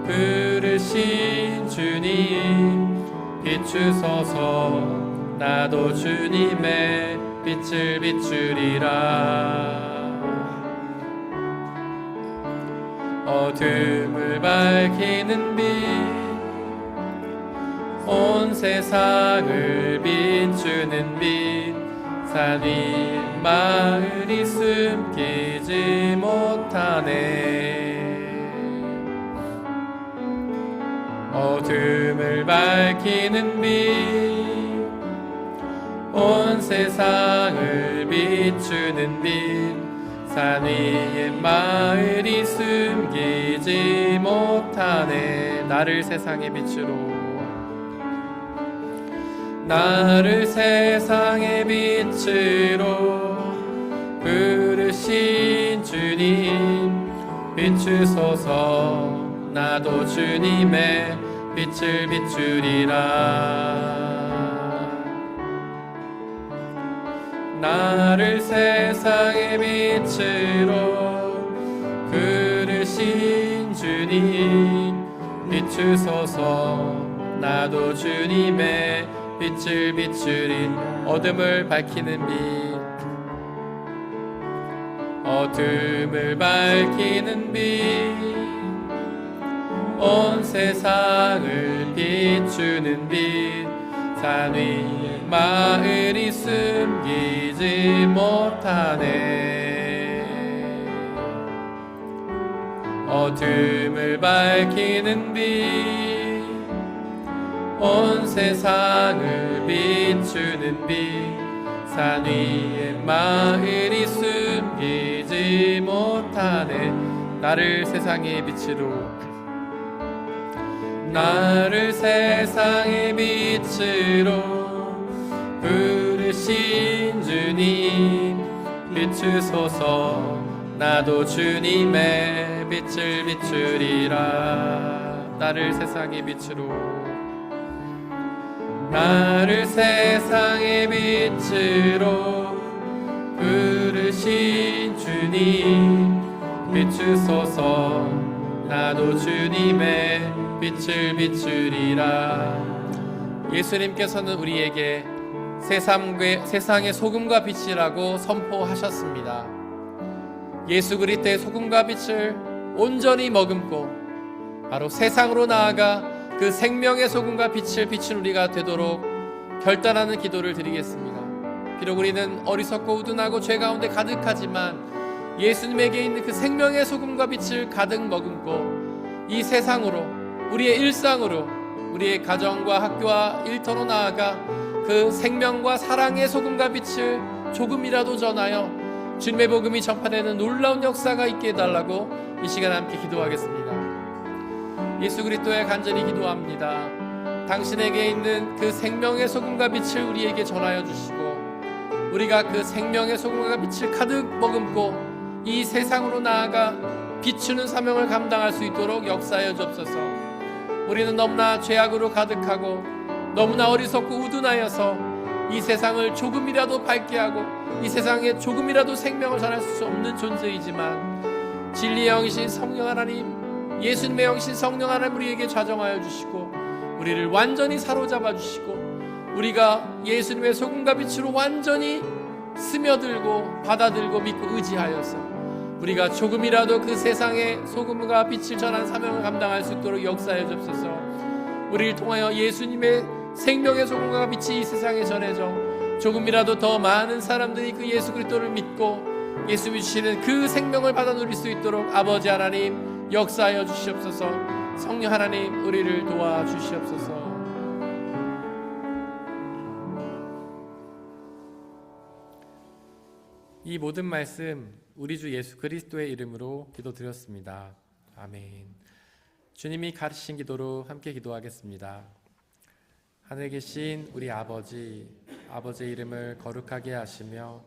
부르신 주님 비추소서. 나도 주님의 빛을 비추리라. 어둠을 밝히는 빛, 온 세상을 비추는 빛, 산 위 마을이 숨기지 못하네. 어둠을 밝히는 빛, 온 세상을 비추는 빛, 산 위의 마을이 숨기지 못하네. 나를 세상의 빛으로, 나를 세상의 빛으로 부르신 주님 비추소서. 나도 주님의 빛을 비추리라. 나를 세상의 빛으로 부르신 주님 비추소서. 나도 주님의 빛을 비추리. 어둠을 밝히는 빛, 어둠을 밝히는 빛, 온 세상을 비추는 빛, 산 위에 마을이 숨기지 못하네. 어둠을 밝히는 빛, 온 세상을 비추는 빛, 산 위에 마을이 숨기지 못하네. 나를 세상의 빛으로, 나를 세상의 빛으로 부르신 주님 비추소서. 나도 주님의 빛을 비추리라. 나를 세상의 빛으로, 나를 세상의 빛으로 부르신 주님 비추소서. 나도 주님의 빛을 비추리라. 예수님께서는 우리에게 세상의 소금과 빛이라고 선포하셨습니다. 예수 그리스도의 소금과 빛을 온전히 머금고 바로 세상으로 나아가 그 생명의 소금과 빛을 비춘 우리가 되도록 결단하는 기도를 드리겠습니다. 비록 우리는 어리석고 우둔하고 죄 가운데 가득하지만 예수님에게 있는 그 생명의 소금과 빛을 가득 머금고 이 세상으로, 우리의 일상으로, 우리의 가정과 학교와 일터로 나아가 그 생명과 사랑의 소금과 빛을 조금이라도 전하여 주님의 복음이 전파되는 놀라운 역사가 있게 해달라고 이 시간 함께 기도하겠습니다. 예수 그리스도에 간절히 기도합니다. 당신에게 있는 그 생명의 소금과 빛을 우리에게 전하여 주시고 우리가 그 생명의 소금과 빛을 가득 머금고 이 세상으로 나아가 비추는 사명을 감당할 수 있도록 역사하여 주옵소서. 우리는 너무나 죄악으로 가득하고 너무나 어리석고 우둔하여서 이 세상을 조금이라도 밝게 하고 이 세상에 조금이라도 생명을 전할 수 없는 존재이지만 진리의 영이신 성령 하나님, 예수님의 영이신 성령 하나님 우리에게 좌정하여 주시고 우리를 완전히 사로잡아 주시고 우리가 예수님의 소금과 빛으로 완전히 스며들고 받아들고 믿고 의지하여서 우리가 조금이라도 그 세상에 소금과 빛을 전하는 사명을 감당할 수 있도록 역사해 주옵소서. 우리를 통하여 예수님의 생명의 소금과 빛이 이 세상에 전해져 조금이라도 더 많은 사람들이 그 예수 그리스도를 믿고 예수님이 주시는 그 생명을 받아 누릴 수 있도록 아버지 하나님 역사하여 주시옵소서. 성령 하나님 우리를 도와주시옵소서. 이 모든 말씀 우리 주 예수 그리스도의 이름으로 기도드렸습니다. 아멘. 주님이 가르치신 기도로 함께 기도하겠습니다. 하늘에 계신 우리 아버지, 아버지의 이름을 거룩하게 하시며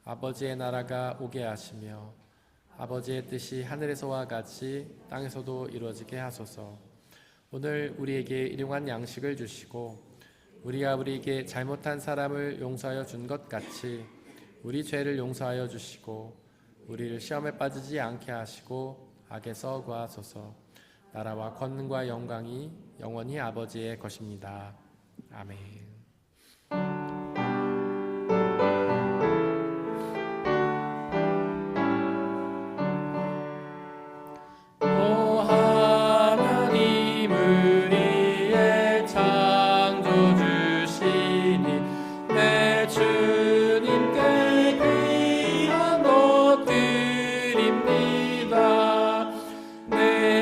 아버지의 나라가 오게 하시며 아버지의 뜻이 하늘에서와 같이 땅에서도 이루어지게 하소서. 오늘 우리에게 일용할 양식을 주시고 우리가 우리에게 잘못한 사람을 용서하여 준 것 같이 우리 죄를 용서하여 주시고 우리를 시험에 빠지지 않게 하시고 악에서 구하소서. 나라와 권능과 영광이 영원히 아버지의 것입니다. 아멘.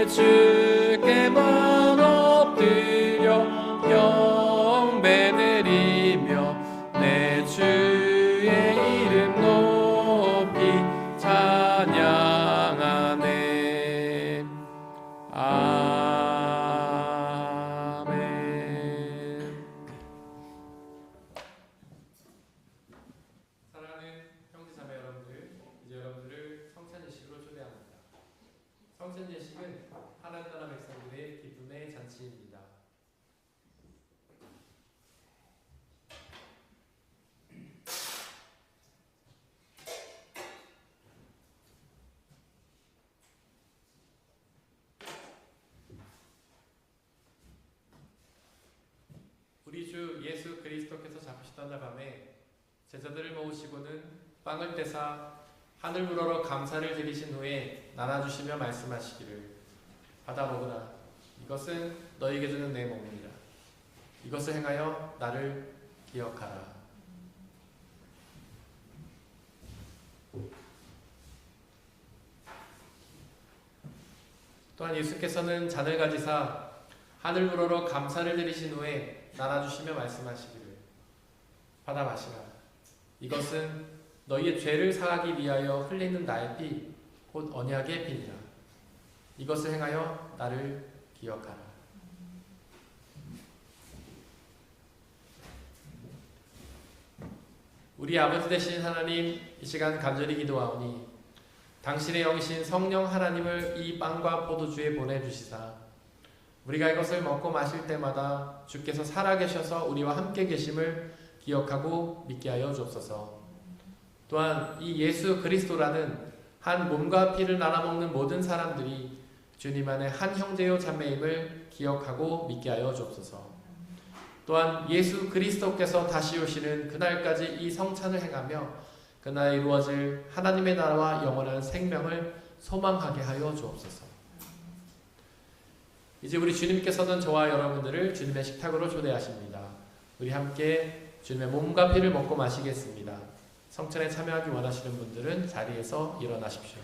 주께만 엎드려 영배드리며 내 주의 이름 높이 찬양하네. 아멘. 사랑하는 형제자매 여러분들, 이제 여러분들을 성찬 예식으로 초대합니다. 성찬 예식은 하나님 나라 백성들의 기쁨의 잔치입니다. 우리 주 예수 그리스도께서 잡히시던 날 밤에 제자들을 모으시고는 빵을 떼사 하늘 우러러 감사를 드리신 후에 나눠주시며 말씀하시기를 받아 먹으라. 이것은 너희에게 주는 내 몸이라. 이것을 행하여 나를 기억하라. 또한 예수께서는 잔을 가지사 하늘 우러러 감사를 드리신 후에 나눠주시며 말씀하시기를 받아 마시라. 이것은 너희의 죄를 사하기 위하여 흘리는 나의 피, 곧 언약의 피니라. 이것을 행하여 나를 기억하라. 우리 아버지 되신 하나님, 이 시간 간절히 기도하오니 당신의 영이신 성령 하나님을 이 빵과 포도주에 보내주시사 우리가 이것을 먹고 마실 때마다 주께서 살아계셔서 우리와 함께 계심을 기억하고 믿게 하여 주옵소서. 또한 이 예수 그리스도라는 한 몸과 피를 나눠 먹는 모든 사람들이 주님 안에 한 형제요 자매임을 기억하고 믿게 하여 주옵소서. 또한 예수 그리스도께서 다시 오시는 그날까지 이 성찬을 행하며 그날 이루어질 하나님의 나라와 영원한 생명을 소망하게 하여 주옵소서. 이제 우리 주님께서는 저와 여러분들을 주님의 식탁으로 초대하십니다. 우리 함께 주님의 몸과 피를 먹고 마시겠습니다. 성찬에 참여하기 원하시는 분들은 자리에서 일어나십시오.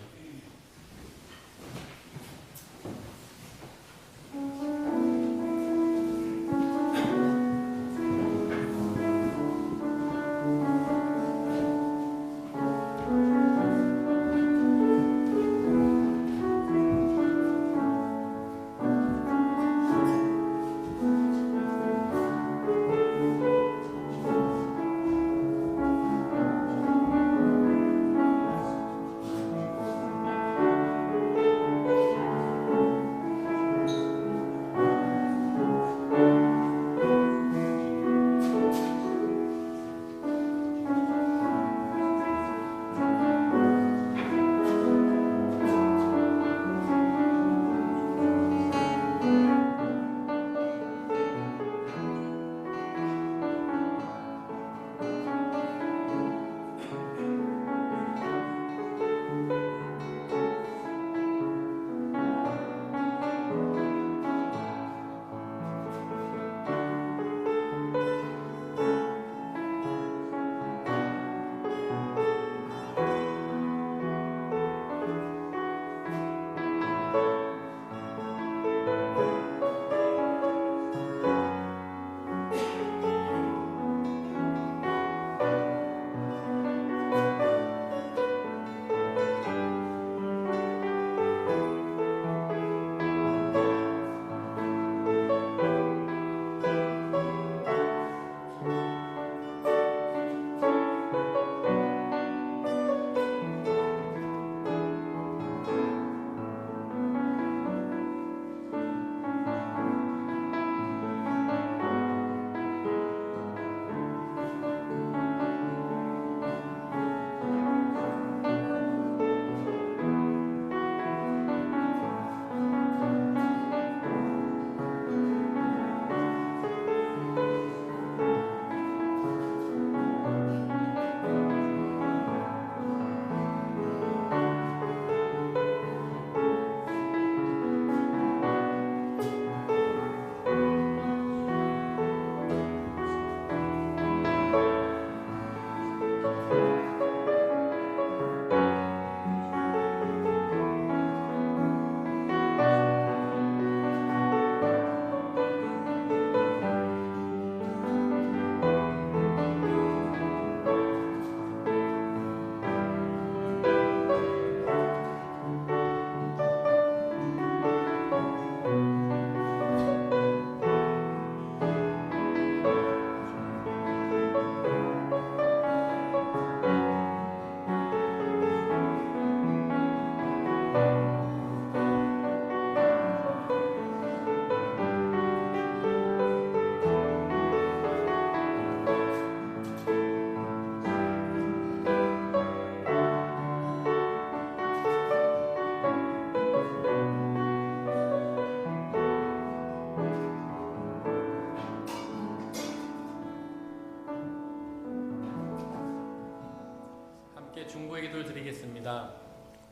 중보의 기도를 드리겠습니다.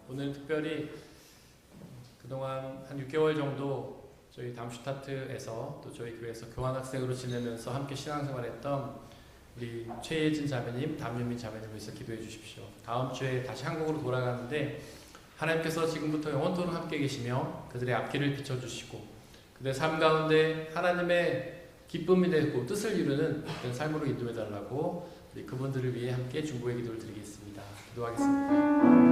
오늘 특별히 그동안 한 6개월 정도 저희 담슈타트에서 또 저희 교회에서 교환학생으로 지내면서 함께 신앙생활했던 우리 최예진 자매님, 담윤민 자매님을 위해서 기도해 주십시오. 다음 주에 다시 한국으로 돌아가는데 하나님께서 지금부터 영원토록 함께 계시며 그들의 앞길을 비춰주시고 그들의 삶 가운데 하나님의 기쁨이 되고 뜻을 이루는 그런 삶으로 인도해 달라고 우리 그분들을 위해 함께 중보의 기도를 드리겠습니다. 기도하겠습니다.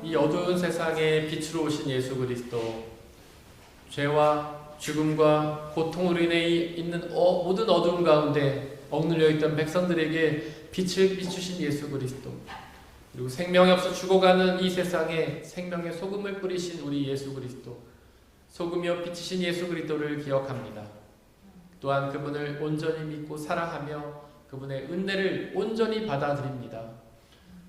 이 어두운 세상에 빛으로 오신 예수 그리스도, 죄와 죽음과 고통으로 인해 있는 모든 어두움 가운데 억눌려 있던 백성들에게 빛을 비추신 예수 그리스도, 그리고 생명이 없어 죽어가는 이 세상에 생명의 소금을 뿌리신 우리 예수 그리스도, 소금이여 빛이신 예수 그리스도를 기억합니다. 또한 그분을 온전히 믿고 사랑하며 그분의 은혜를 온전히 받아들입니다.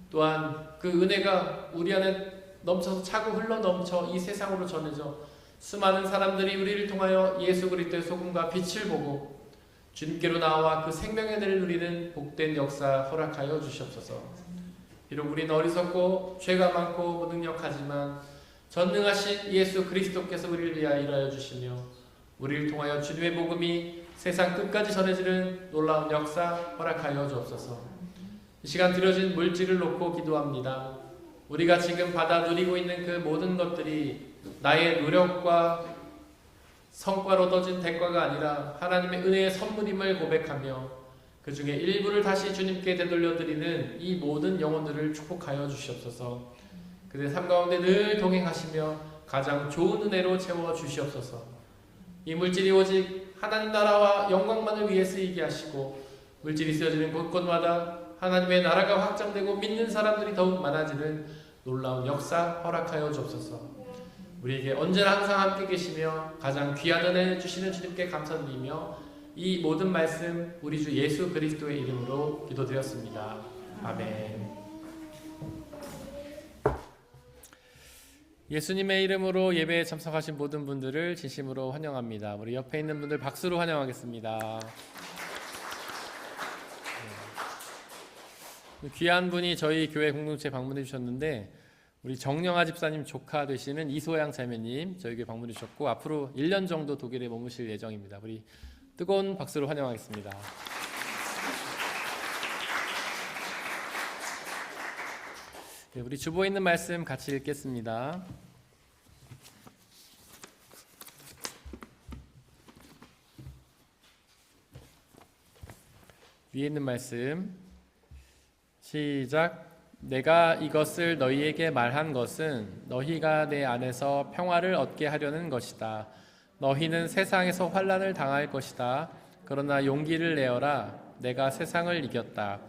또한 그 은혜가 우리 안에 넘쳐서 차고 흘러 넘쳐 이 세상으로 전해져 수많은 사람들이 우리를 통하여 예수 그리스도의 소금과 빛을 보고 주님께로 나와 그 생명의 은혜를 누리는 복된 역사 허락하여 주시옵소서. 비록 우리는 어리석고 죄가 많고 무능력하지만 전능하신 예수 그리스도께서 우리를 위하여 일하여 주시며 우리를 통하여 주님의 복음이 세상 끝까지 전해지는 놀라운 역사 허락하여 주옵소서. 이 시간 드려진 물질을 놓고 기도합니다. 우리가 지금 받아 누리고 있는 그 모든 것들이 나의 노력과 성과로 얻어진 대가가 아니라 하나님의 은혜의 선물임을 고백하며 그 중에 일부를 다시 주님께 되돌려드리는 이 모든 영혼들을 축복하여 주시옵소서. 그들의 삶 가운데 늘 동행하시며 가장 좋은 은혜로 채워 주시옵소서. 이 물질이 오직 하나님 나라와 영광만을 위해 쓰이게 하시고 물질이 쓰여지는 곳곳마다 하나님의 나라가 확장되고 믿는 사람들이 더욱 많아지는 놀라운 역사 허락하여 주옵소서. 우리에게 언제나 항상 함께 계시며 가장 귀한 은혜 주시는 주님께 감사드리며 이 모든 말씀 우리 주 예수 그리스도의 이름으로 기도드렸습니다. 아멘. 예수님의 이름으로 예배에 참석하신 모든 분들을 진심으로 환영합니다. 우리 옆에 있는 분들 박수로 환영하겠습니다. 귀한 분이 저희 교회 공동체 방문해 주셨는데 우리 정영아 집사님 조카 되시는 이소양 자매님 저희 교회 방문해 주셨고 앞으로 1년 정도 독일에 머무실 예정입니다. 우리 뜨거운 박수로 환영하겠습니다. 네, 우리 주보에 있는 말씀 같이 읽겠습니다. 위에 있는 말씀 시작. 내가 이것을 너희에게 말한 것은 너희가 내 안에서 평화를 얻게 하려는 것이다. 너희는 세상에서 환난을 당할 것이다. 그러나 용기를 내어라. 내가 세상을 이겼다.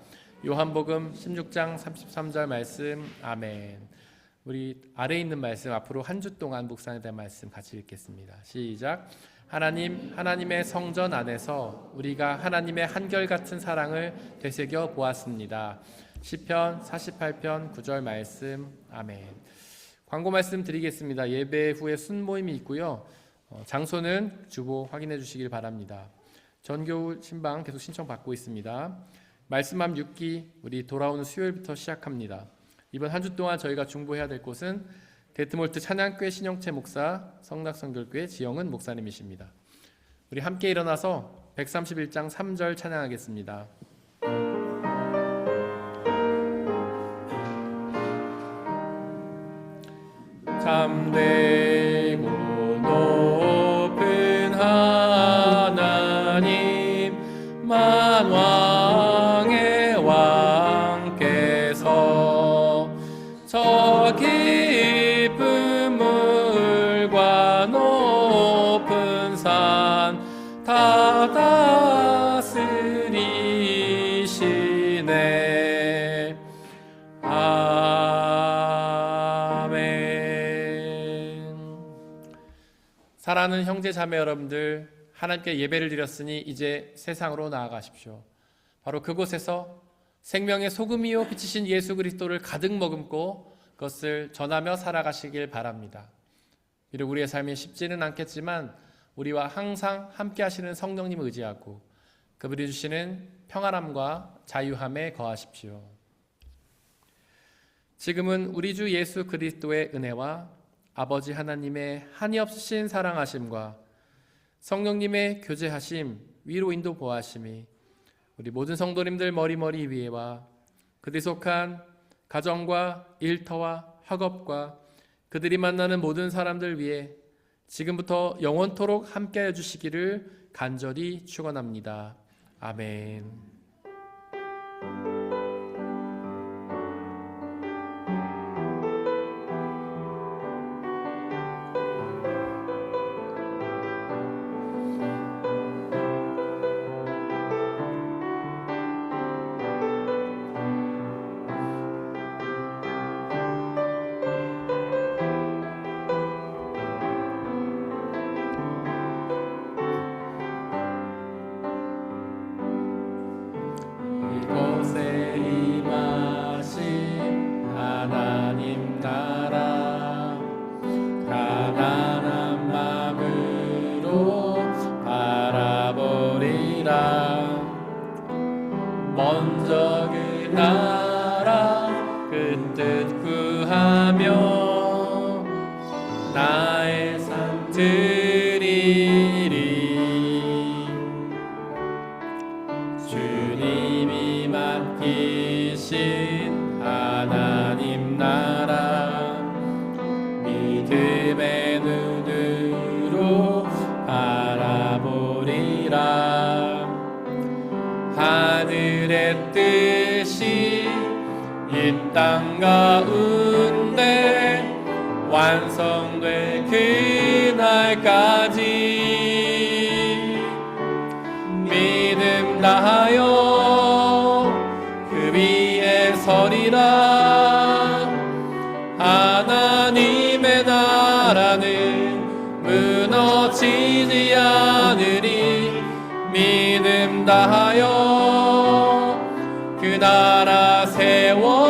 요한복음 16장 33절 말씀. 아멘. 우리 아래에 있는 말씀 앞으로 한 주 동안 묵상에 대한 말씀 같이 읽겠습니다. 시작. 하나님의 성전 안에서 우리가 하나님의 한결같은 사랑을 되새겨 보았습니다. 시편 48편 9절 말씀. 아멘. 광고 말씀 드리겠습니다. 예배 후에 순모임이 있고요. 장소는 주보 확인해 주시길 바랍니다. 전교우 신방 계속 신청받고 있습니다. 말씀함 6기 우리 돌아오는 수요일부터 시작합니다. 이번 한 주 동안 저희가 중보해야 될 곳은 데트몰트 찬양교회 신영채 목사, 성락성결교회 지영은 목사님이십니다. 우리 함께 일어나서 131장 3절 찬양하겠습니다. 참되고 높은 하나님 만왕의 왕께서 저 깊은 물과 높은 산 다 다스리시네. 사랑하는 형제 자매 여러분들, 하나님께 예배를 드렸으니 이제 세상으로 나아가십시오. 바로 그곳에서 생명의 소금이요 빛이신 예수 그리스도를 가득 머금고 그것을 전하며 살아가시길 바랍니다. 비록 우리의 삶이 쉽지는 않겠지만 우리와 항상 함께 하시는 성령님을 의지하고 그분이 주시는 평안함과 자유함에 거하십시오. 지금은 우리 주 예수 그리스도의 은혜와 아버지 하나님의 한이 없으신 사랑하심과 성령님의 교제하심, 위로 인도 보하심이 우리 모든 성도님들 머리머리 위에와 그들이 속한 가정과 일터와 학업과 그들이 만나는 모든 사람들 위에 지금부터 영원토록 함께하여 주시기를 간절히 축원합니다. 아멘. 이곳에 임하신 하나님 나라 가난한 마음으로 바라보리라. 먼저 그 나라 그 뜻 구하며 나의 삶 드리리. 주님이 맡기신 하나님 나라 믿음의 눈으로 바라보리라. 하늘의 뜻이 이 땅 가운데 완성될 그날까지 믿음 다하여 그 위에 서리라. 하나님의 나라는 무너지지 않으리. 믿음 다하여 그 나라 세워